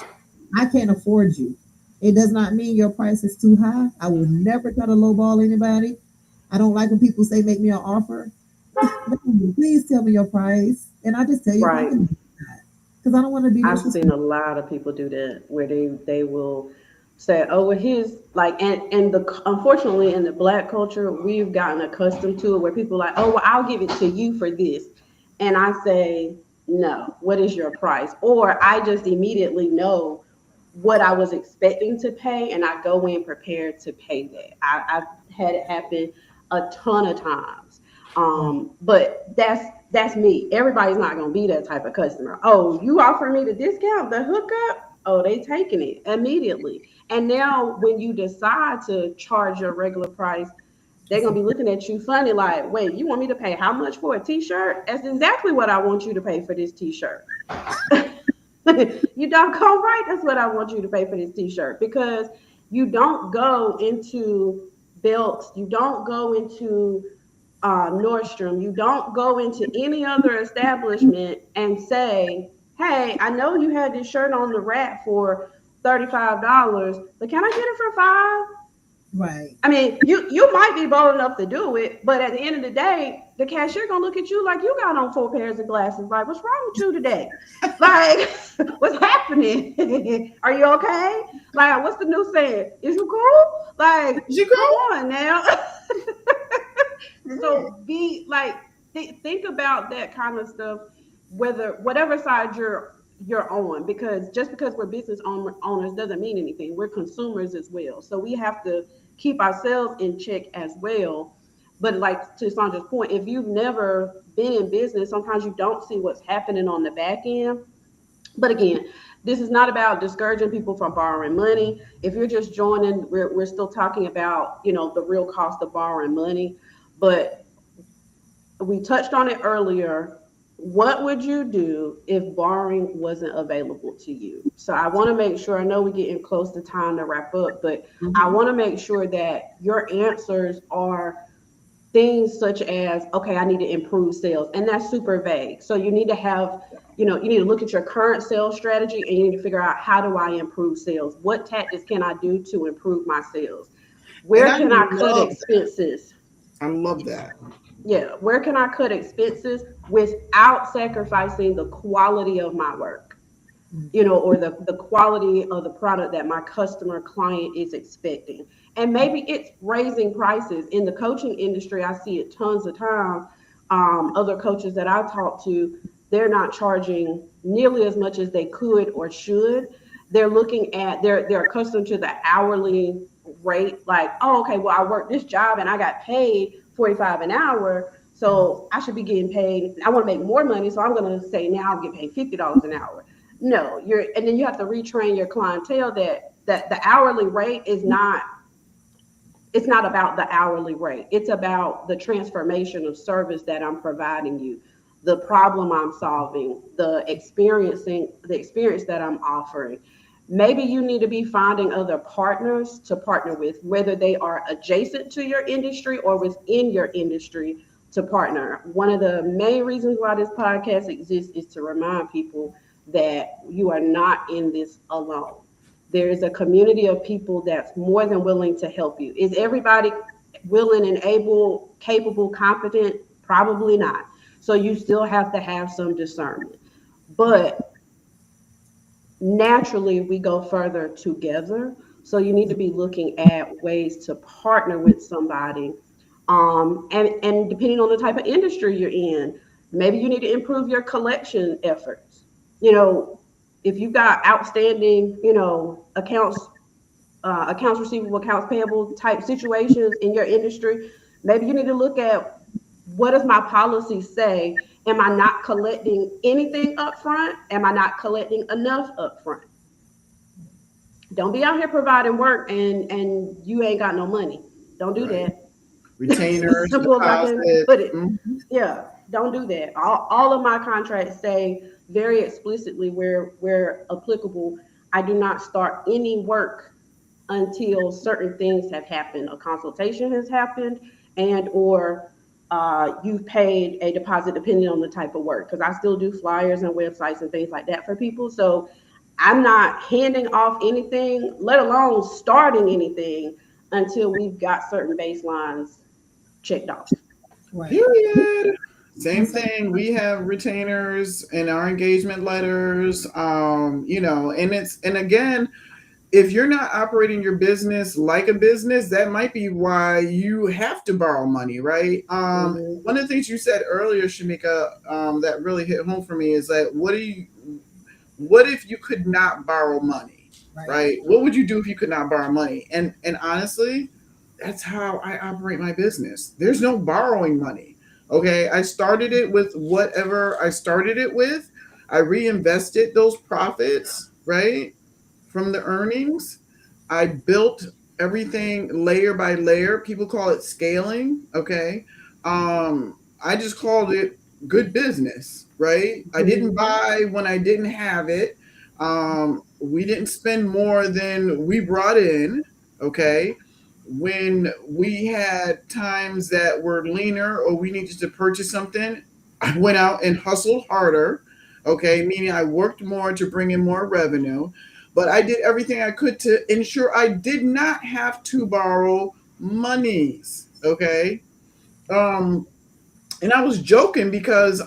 I can't afford you. It does not mean your price is too high. I will never try to lowball anybody. I don't like when people say make me an offer. No, please tell me your price, and I just tell you if I Right. can do that, because I don't want to be I've seen disrespectful. a lot of people do that where they will say, "Oh, well, here's like," and the unfortunately in the black culture we've gotten accustomed to it where people are like, "Oh, well, I'll give it to you for this," and I say, "No, what is your price?" Or I just immediately know what I was expecting to pay, and I go in prepared to pay that. I've had it happen a ton of times. Right. But that's me. Everybody's not gonna be that type of customer. Oh, you offer me the discount, the hookup? Oh, they taking it immediately. And now when you decide to charge your regular price, they're It's gonna a, be looking at you funny, like, wait, you want me to pay how much for a t-shirt? That's exactly what I want you to pay for this t-shirt. You doggone right, that's what I want you to pay for this t-shirt, because you don't go into belts, you don't go into Nordstrom, you don't go into any other establishment and say, "Hey, I know you had this shirt on the rack for $35, but can I get it for 5?" right. I mean, you might be bold enough to do it, but at the end of the day, the cashier gonna look at you like you got on 4 pairs of glasses. Like, what's wrong with you today? Like, what's happening? Are you okay? Like, what's the new saying? Is you cool? Like, You come go. on now. Yeah. So be like, think about that kind of stuff, whether whatever side you're on, because just because we're owners doesn't mean anything. We're consumers as well, so we have to keep ourselves in check as well. But like to Sandra's point, if you've never been in business, sometimes you don't see what's happening on the back end. But again, this is not about discouraging people from borrowing money. If you're just joining, we're still talking about, the real cost of borrowing money. But we touched on it earlier. What would you do if borrowing wasn't available to you? So I want to make sure, I know we're getting close to time to wrap up, but I Mhm. want to make sure that your answers are things such as, okay, I need to improve sales. And that's super vague. So you need to have, you need to look at your current sales strategy and you need to figure out, how do I improve sales? What tactics can I do to improve my sales? And Where I can I cut love that. expenses? I love that. Yeah, where can I cut expenses without sacrificing the quality of my work? Or the quality of the product that my customer client is expecting. And maybe it's raising prices. In the coaching industry, I see it tons of times. Other coaches that I talk to, they're not charging nearly as much as they could or should. They're looking at, they're accustomed to the hourly rate, like, oh, okay, well, I worked this job and I got paid 45 an hour, so I should be getting paid. I want to make more money, so I'm going to say now I'll get paid $50 an hour. No, and then you have to retrain your clientele that the hourly rate is not, it's not about the hourly rate. It's about the transformation of service that I'm providing you, the problem I'm solving, the experience that I'm offering. Maybe you need to be finding other partners to partner with, whether they are adjacent to your industry or within your industry to partner. One of the main reasons why this podcast exists is to remind people that you are not in this alone. There is a community of people that's more than willing to help you. Is everybody willing and able, capable, competent? Probably not. So you still have to have some discernment. But naturally, we go further together. So you need to be looking at ways to partner with somebody. And depending on the type of industry you're in, maybe you need to improve your collection efforts. You know, if you've got outstanding, accounts receivable, accounts payable type situations in your industry, maybe you need to look at, what does my policy say? Am I not collecting anything up front? Am I not collecting enough up front? Don't be out here providing work and you ain't got no money. Don't do Right. that. Retainers, Simple as I can deposit. put it. Mhm. Yeah, don't do that. All of my contracts say very explicitly, where applicable, I do not start any work until certain things have happened. A consultation has happened, and or you've paid a deposit, depending on the type of work. Because I still do flyers and websites and things like that for people. So I'm not handing off anything, let alone starting anything, until we've got certain baselines checked off. Right. Period. And Same so, thing. We have retainers in our engagement letters. And again, if you're not operating your business like a business, that might be why you have to borrow money, right? Hmm. One of the things you said earlier, Shamika, that really hit home for me is that what if you could not borrow money, right. right? What would you do if you could not borrow money? And honestly, that's how I operate my business. There's no borrowing money. Okay, I started it with whatever I started it with. I reinvested those profits, right, from the earnings. I built everything layer by layer. People call it scaling. Okay. I just called it good business, right? I didn't Hmm. buy when I didn't have it. We didn't spend more than we brought in. Okay. When we had times that were leaner or we needed to purchase something, I went out and hustled harder. Okay. Meaning I worked more to bring in more revenue, but I did everything I could to ensure I did not have to borrow monies. Okay. Um, and I was joking because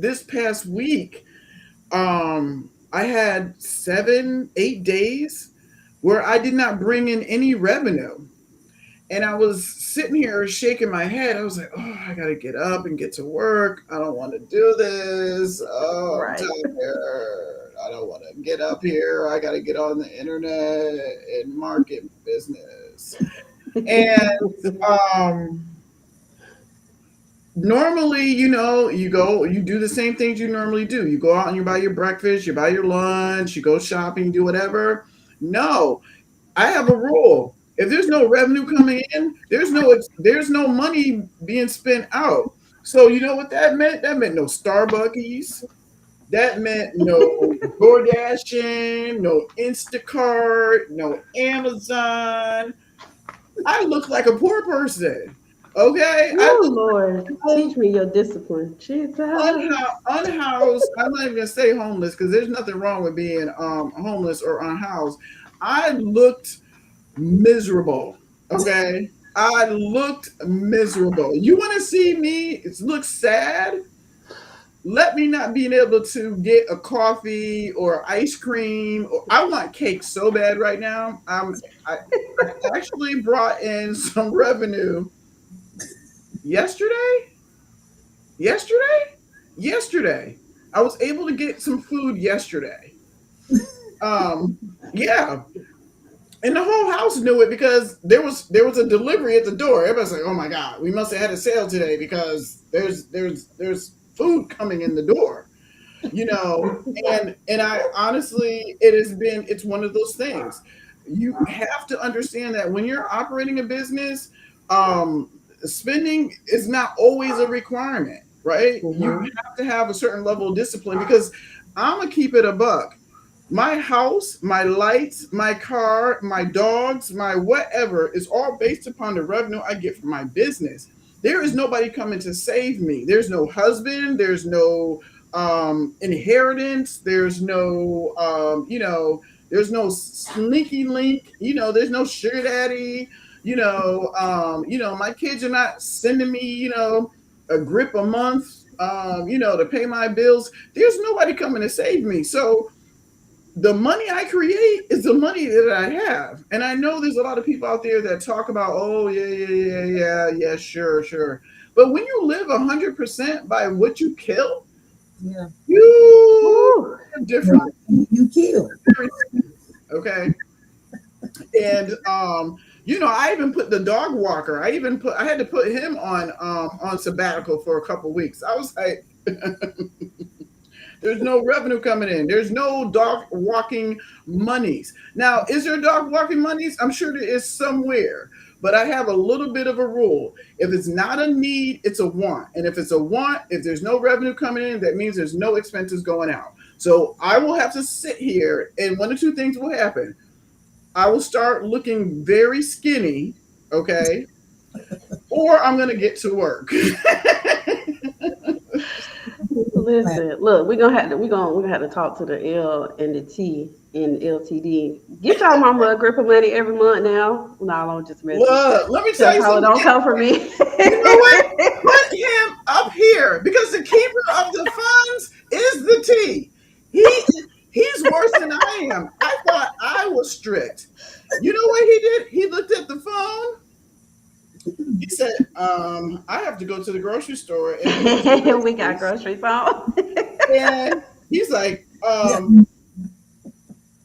this past week I had 7, 8 days where I did not bring in any revenue. And I was sitting here shaking my head. I was like, oh, I gotta get up and get to work. I don't want to do this. Oh, I'm Right. tired. I don't want to get up here. I gotta get on the internet and market business. And um normally, you go, you do the same things you normally do. You go out and you buy your breakfast, you buy your lunch, you go shopping, you do whatever. No, I have a rule. If there's no revenue coming in, there's no money being spent out. So you know what that meant? That meant no Starbucks. That meant no DoorDashing, no Instacart, no Amazon. I look like a poor person. Okay, I Oh look Lord, home teach me your discipline, Jesus. unhoused. I'm not even gonna say homeless because there's nothing wrong with being homeless or unhoused. I looked miserable. Okay. I looked miserable. You want to see me look sad? Let me not being able to get a coffee or ice cream. Or I want cake so bad right now. I actually brought in some revenue yesterday. Yesterday, yesterday. I was able to get some food yesterday. Um, yeah, And the whole house knew it because there was a delivery at the door. Everybody's like, "Oh my god, we must have had a sale today because there's food coming in the door." You know, and I honestly, it's one of those things. You have to understand that when you're operating a business, spending is not always a requirement, right? You Mm-hmm. have to have a certain level of discipline because I'm gonna keep it a buck. My house, my lights, my car, my dogs, my whatever is all based upon the revenue I get from my business. There is nobody coming to save me. There's no husband, there's no inheritance, there's no there's no sneaky link, there's no sugar daddy, my kids are not sending me, a grip a month, to pay my bills. There's nobody coming to save me. So the money I create is the money that I have. And I know there's a lot of people out there that talk about, oh, yeah, yeah, yeah, yeah, yeah, sure, sure. But when you live 100% by what you kill, Yeah. you Woo. live Right. differently. You kill. Okay. And I even put the dog walker. I had to put him on sabbatical for a couple weeks. I was like, there's no revenue coming in. There's no dog walking monies. Now, is there dog walking monies? I'm sure there is somewhere. But I have a little bit of a rule. If it's not a need, it's a want. And if it's a want, if there's no revenue coming in, that means there's no expenses going out. So I will have to sit here and one or two things will happen. I will start looking very skinny, okay? Or I'm going to get to work. Listen, look, we're gonna have to talk to the L and the T in LTD. Get y'all mama a grip of money every month now. No, I'm just messing. Look, let me tell Tell you Tyler, something. don't come for me. You know what? Put him up here because the keeper of the funds is the T. He's worse than I am. I thought I was strict. You know what he did? He looked at the phone. He said, I have to go to the grocery store and pick up some We got groceries. groceries on. And he's like, Yeah.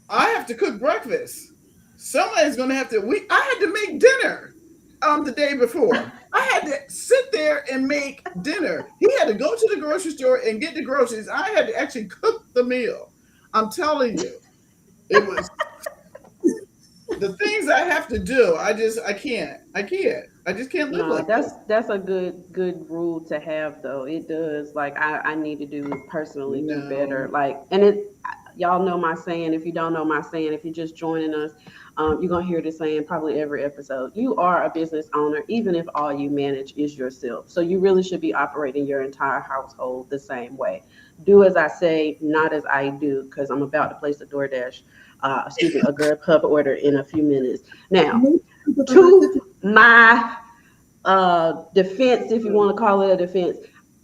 I have to cook breakfast. Somebody's gonna have to. I had to make dinner the day before. I had to sit there and make dinner. He had to go to the grocery store and get the groceries. I had to actually cook the meal. I'm telling you, it was the things I have to do. I just can't live No, like this. that's a good rule to have though. It does. Like I need to do personally do better. No, Like and it y'all know my saying. If you don't know my saying, if you're just joining us, you're gonna hear this saying probably every episode. You are a business owner, even if all you manage is yourself. So you really should be operating your entire household the same way. Do as I say, not as I do, because I'm about to place a DoorDash, a Grubhub order in a few minutes. Now, to my defense, if you want to call it a defense,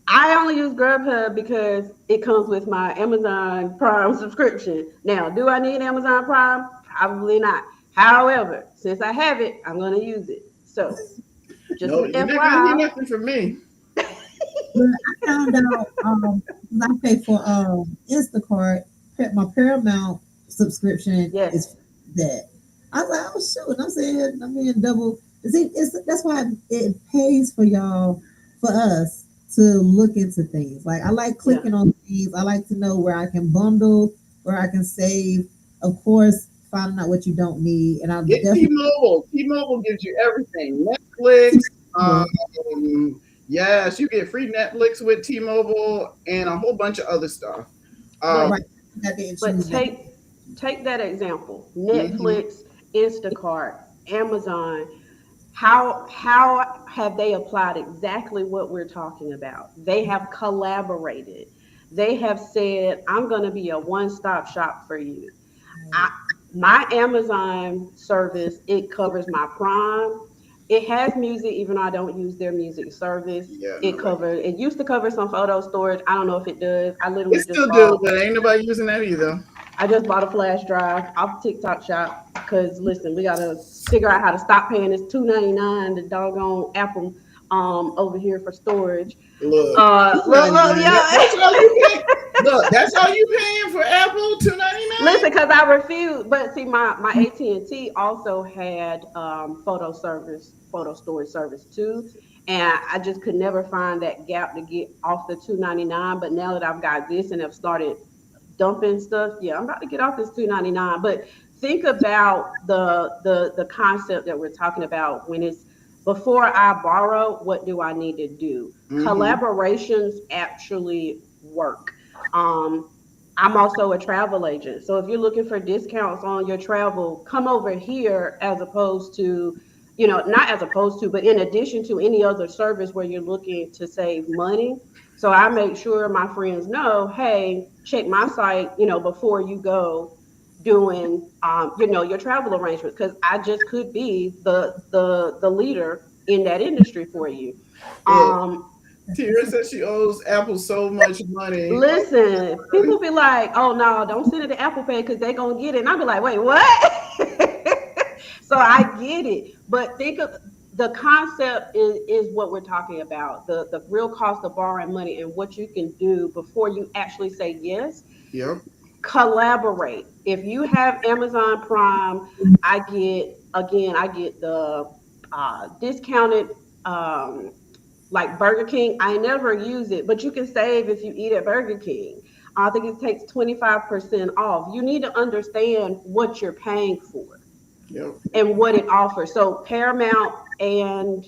I only use Grubhub because it comes with my Amazon Prime subscription. Now, do I need Amazon Prime? Probably not. However, since I have it, I'm going to use it. So, just no, an you're not gonna hear FYI. nothing from me. But I found out 'cause I pay for Instacart. My Paramount subscription Yes. is that. I was like, oh shoot! And I said, I'm being double. See, that's why it pays for y'all, for us to look into things. Like I like Yeah. clicking on things. I like to know where I can bundle, where I can save. Of course, finding out what you don't need, and I Get definitely T-Mobile. T-Mobile gives you everything. Netflix. Yes, you get free Netflix with T-Mobile and a whole bunch of other stuff. But Um, right. I didn't But choose that. take that example. mhm. Netflix, Instacart, Amazon. How have they applied exactly what we're talking about? They have collaborated. They have said, "I'm going to be a one-stop shop for you." I, my Amazon service, it covers my Prime. It has music, even though I don't use their music service. Yeah, It nobody. covered. It used to cover some photo storage. I don't know if it does. They I just still do, bought but ain't nobody using that either. a flash drive off TikTok shop because listen, we gotta figure out how to stop paying this $2.99 the doggone Apple over here for storage. Look, two ninety Look, nine. yeah. That's all you get. Look, that's all you paying for Apple, $2.99. Listen, because I refuse. But see, my AT&T also had photo storage service too, and I just could never find that gap to get off the 2.99. But now that I've got this and have started dumping stuff, yeah, I'm about to get off this 2.99. But think about the concept that we're talking about when it's before I borrow, what do I need to do? Mm-hmm. Collaborations actually work. Um, I'm also a travel agent. So if you're looking for discounts on your travel, come over here as opposed to, not as opposed to, but in addition to any other service where you're looking to save money. So I make sure my friends know, hey, check my site, before you go doing, your travel arrangements, because I just could be the leader in that industry for you. Look, Um, Tira says she owes Apple so much money. Oh, Listen, people be like, "Oh no, don't send it to Apple Pay because they gonna get it." And I be like, "Wait, what?" So I get it, but think of the concept is what we're talking about, the real cost of borrowing money and what you can do before you actually say yes. yep. Collaborate. If you have Amazon Prime, I get the discounted. Like Burger King, I never use it, but you can save if you eat at Burger King. I think it takes 25% off. You need to understand what you're paying for Yep. and what it offers. So Paramount and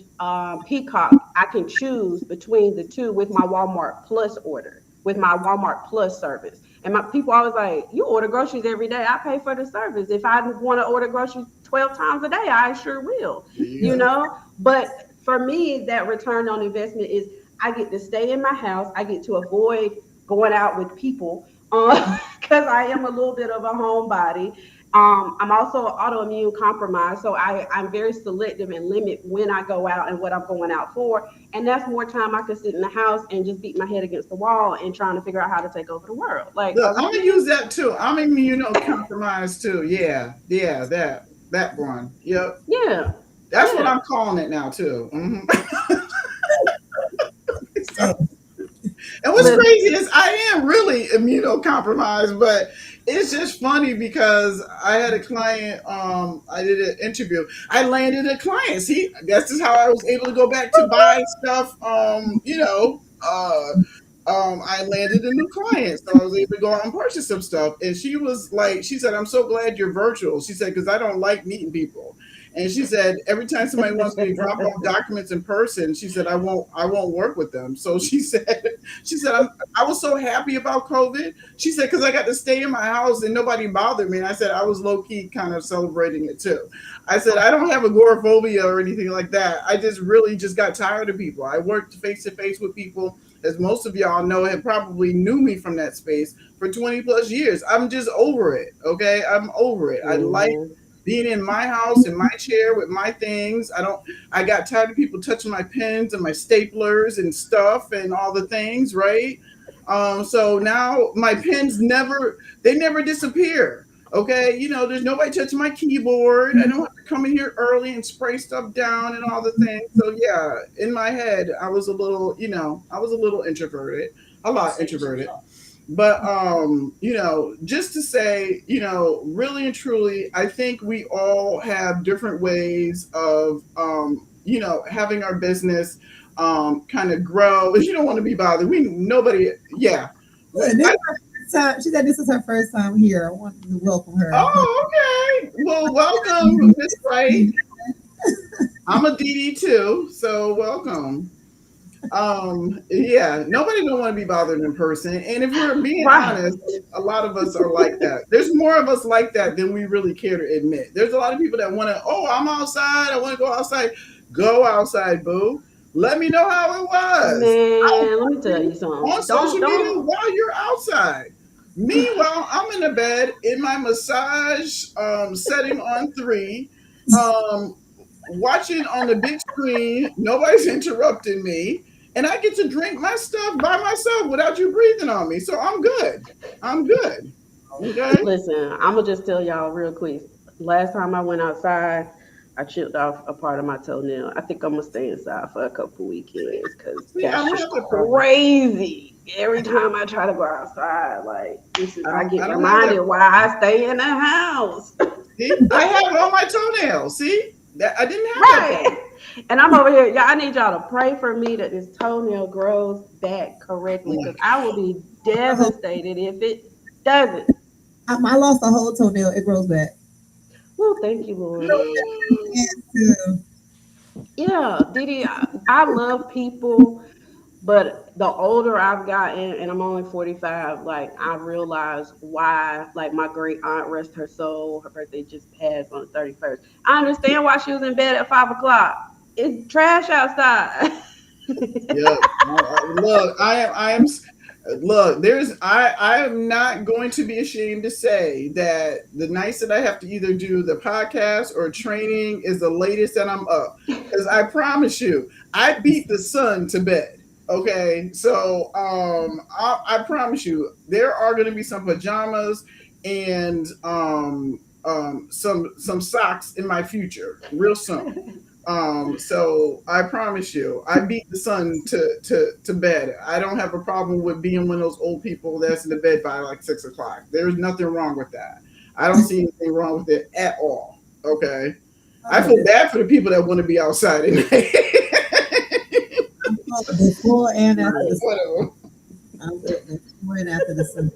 Peacock, I can choose between the two with my Walmart Plus order, with my Walmart Plus service. And my people always like, you order groceries every day. I pay for the service. If I want to order groceries 12 times a day, I sure will. There you go. But for me, that return on investment is I get to stay in my house. I get to avoid going out with people because I am a little bit of a homebody. I'm also autoimmune compromised, so I'm very selective and limit when I go out and what I'm going out for. And that's more time I could sit in the house and just beat my head against the wall and trying to figure out how to take over the world. Like, Look, are we I'm gonna being use that too. I'm immunocompromised too. Yeah, yeah, that one. Yep. Yeah, That's what yeah. I'm calling it now too. So, And what's Listen, crazy is I am really immunocompromised, but it's just funny because I had a client, I did an interview. I landed a client. See, this is how I was able to go back to buy stuff. I landed a new client, so I was able to go out and purchase some stuff. And she was like, she said, "I'm so glad you're virtual." She said, "Because I don't like meeting people." And she said, every time somebody wants me to drop off documents in person, she said, I won't work with them. So she said, I was so happy about COVID. She said, because I got to stay in my house and nobody bothered me. And I said, I was low key kind of celebrating it too. I said, I don't have agoraphobia or anything like that. I just really just got tired of people. I worked face to face with people, as most of y'all know, have probably knew me from that space for 20 plus years. I'm just over it. Okay. I'm over it. I like mhm. being in my house in my chair with my things. I got tired of people touching my pens and my staplers and stuff and all the things, right? So now my pens never disappear. Okay, there's nobody touching my keyboard. I don't have to come in here early and spray stuff down and all the things. So yeah, in my head, I was a little introverted, a lot introverted. But just to say, really and truly, I think we all have different ways of having our business kind of grow. If you don't want to be bothered, nobody, yeah. this is her first time. She said this is her first time here. I want to welcome her. Oh, okay. Well, welcome, Miss Wright. I'm a DD too, so welcome. Yeah, nobody don't want to be bothered in person. And if we're being Right. honest, a lot of us are like that. There's more of us like that than we really care to admit. There's a lot of people that want to, oh, I'm outside, I want to go outside. Go outside, boo. Let me know how it was. I'll Man, let me watch tell you you something. on social media Don't. while you're outside. Meanwhile, I'm in the bed in my massage setting on three, um, watching on the big screen. Nobody's interrupting me, and I get to drink my stuff by myself without you breathing on me. So I'm good. I'm good. Okay. Listen, I'm gonna just tell y'all real quick. Last time I went outside, I chipped off a part of my toenail. I think I'm gonna stay inside for a couple weekends because See, I that's don't just have that problem. crazy. Every time I try to go outside, like this is, I get I don't have that reminded why problem. I stay in the house. See, I have it on my toenails. See, that I didn't have that problem. Right. And I'm over here. Y'all, I need y'all to pray for me that this toenail grows back correctly because I will be devastated if it doesn't. I lost a whole toenail. It grows back. Well, thank you, Lord. And too. Yeah, Didi, I love people, but the older I've gotten, and I'm only 45, like I realize why, like my great aunt, rest her soul, her birthday just passed on the 31st. I understand why she was in bed at 5 o'clock. It's trash outside. Yeah. Look, look, I am not going to be ashamed to say that the nights that I have to either do the podcast or training is the latest that I'm up. Because I promise you, I beat the sun to bed. Okay. So I promise you, there are gonna be some pajamas and some socks in my future real soon. So I promise you, I beat the sun to bed. I don't have a problem with being one of those old people that's in the bed by like 6 o'clock. There's nothing wrong with that. I don't see anything wrong with it at all. Okay. I Oh, feel bad for the people that want to be outside at night. before and after the Whatever. before and after the sun.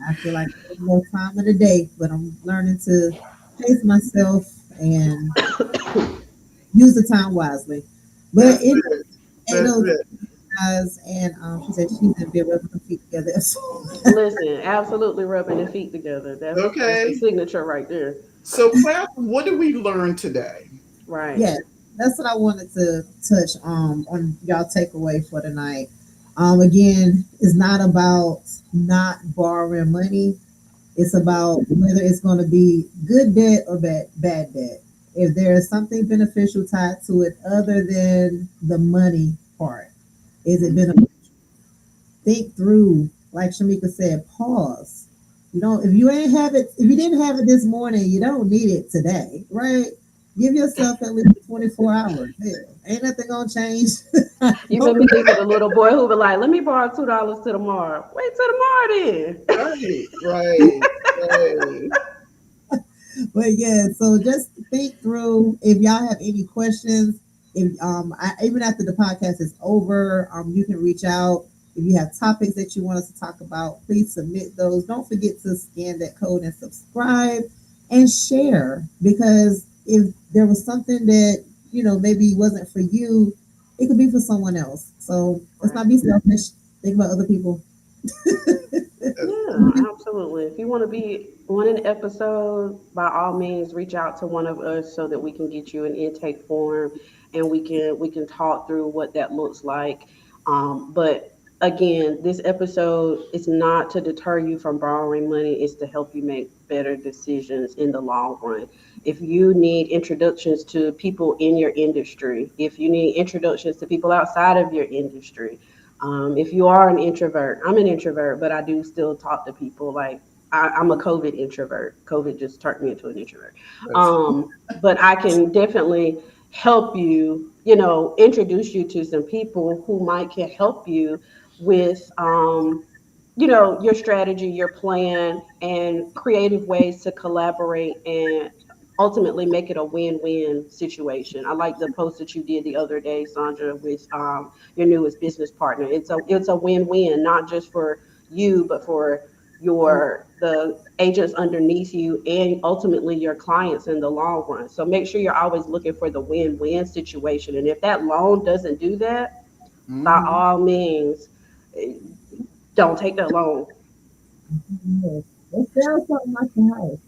I feel like there's no time of the day, but I'm learning to pace myself and use the time wisely. But That's it it. ain't That's no it. guys, and she said she's in bed rubbing her feet together. Listen, absolutely rubbing their feet together. That's the Okay. signature right there. So, class, what did we learn today? Right. Yeah, that's what I wanted to touch on y'all takeaway for tonight. Again, it's not about not borrowing money. It's about whether it's going to be good debt or bad debt. If there is something beneficial tied to it other than the money part, is it beneficial? Think through, like Shamika said, pause. You know, if you ain't have it, if you didn't have it this morning, you don't need it today, right? Give yourself at least 24 hours. Hell, ain't nothing gonna change. You made me think of the little boy who be like, "Let me borrow $2 to tomorrow." Wait till tomorrow then. Right, right, right. But yeah, so just think through. If y'all have any questions, if even after the podcast is over, you can reach out. If you have topics that you want us to talk about, please submit those. Don't forget to scan that code and subscribe and share, because if there was something that maybe wasn't for you, it could be for someone else. So let's Right. not be selfish. Think about other people. Yeah, absolutely. If you want to be on an episode, by all means, reach out to one of us so that we can get you an intake form and we can talk through what that looks like. But again, this episode is not to deter you from borrowing money. It's to help you make better decisions in the long run. If you need introductions to people in your industry, if you need introductions to people outside of your industry, if you are an introvert, I'm an introvert, but I do still talk to people. Like I'm a COVID introvert. COVID just turned me into an introvert. That's But I can definitely help you, introduce you to some people who might can help you with, your strategy, your plan, and creative ways to collaborate and ultimately make it a win-win situation. I like the post that you did the other day, Sandra, with your newest business partner. It's a win-win, not just for you, but for the agents underneath you and ultimately your clients in the long run. So make sure you're always looking for the win-win situation. And if that loan doesn't do that, by mm-hmm. all means, eh, don't take that loan. Yes. Let's sell something like the house.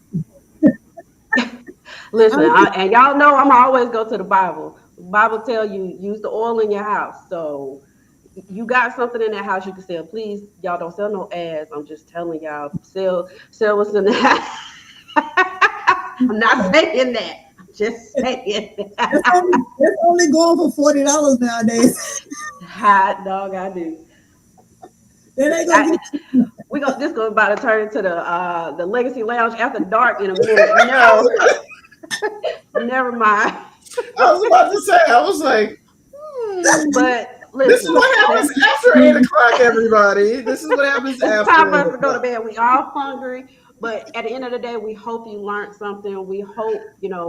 Listen, I'm and y'all know I'm always go to the Bible. The Bible tell you use the oil in your house. So you got something in that house you can sell. Please, y'all don't sell no ads. I'm just telling y'all, sell what's in the house. I'm not saying that. I'm just saying that. It's only going for $40 nowadays. Hot dog, I do. It ain't gonna I, get you. this going about to turn into the Legacy Lounge after dark in a minute. No, never mind. I was about to say, I was like, hmm. But This is listen, what happens that's after 8 o'clock, everybody. This is what happens it's after time for us eight to go to o'clock. bed. We all hungry, but at the end of the day, we hope you learned something. We hope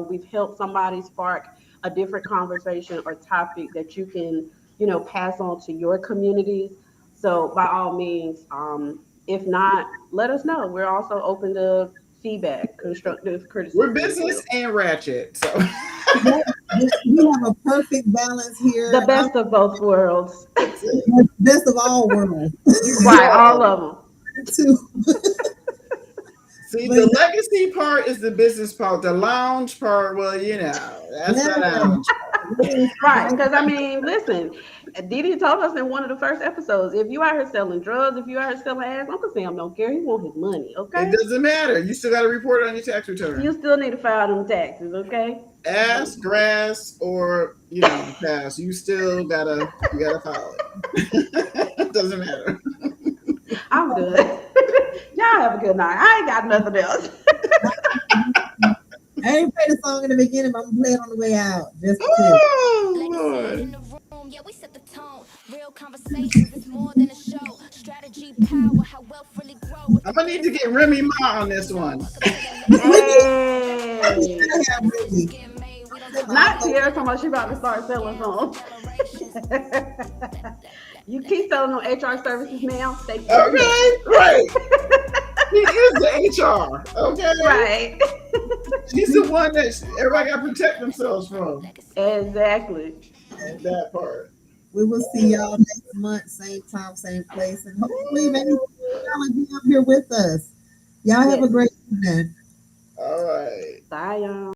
we've helped somebody spark a different conversation or topic that you can pass on to your communities. So by all means, if not, let us know. We're also open to feedback, constructive We're criticism as business well. and ratchet. So Yeah, we have a perfect balance The here. I'm best of both worlds, that's it. the best of all worlds You get right? all All of of it. them. too. See, But the legacy part is the business part. The lounge part, well, that's yeah, the lounge. Right, because I mean, listen, Didi told us in one of the first episodes, if you out here selling drugs, if you out here selling ass, Uncle Sam don't care. He want his money, It okay? doesn't matter. You still got to report it on your tax You return. still need to file them taxes, okay? Ass, grass, or pass. You gotta file it. Doesn't matter. I'm good. Y'all have a good night. I ain't got nothing else. I ain't play the song in the beginning, but I'm gonna play it on the way out just because. Oh Legacy in Lord. the room, yeah, we set the tone. Real conversations, it's more than a show. Strategy, power, how wealth really grow with I'm the gonna need to business get and money Remy Ma on before you this know. one. Welcome to the We legacy. need we Hey, should have Decisions Ruby. get made, we don't That's talk not also about Tierra money, talking about we she about to discuss start selling scams and songs. generations. You keep selling them HR services, ma'am. Thank you very much. Okay, right. He is the HR. Okay, Right. she's the one that everybody got to protect themselves from. Exactly. That part. we will see y'all next month, same time, same place, and hopefully maybe y'all will be up here with us. Y'all have a Yes. great evening. All right. Bye, y'all.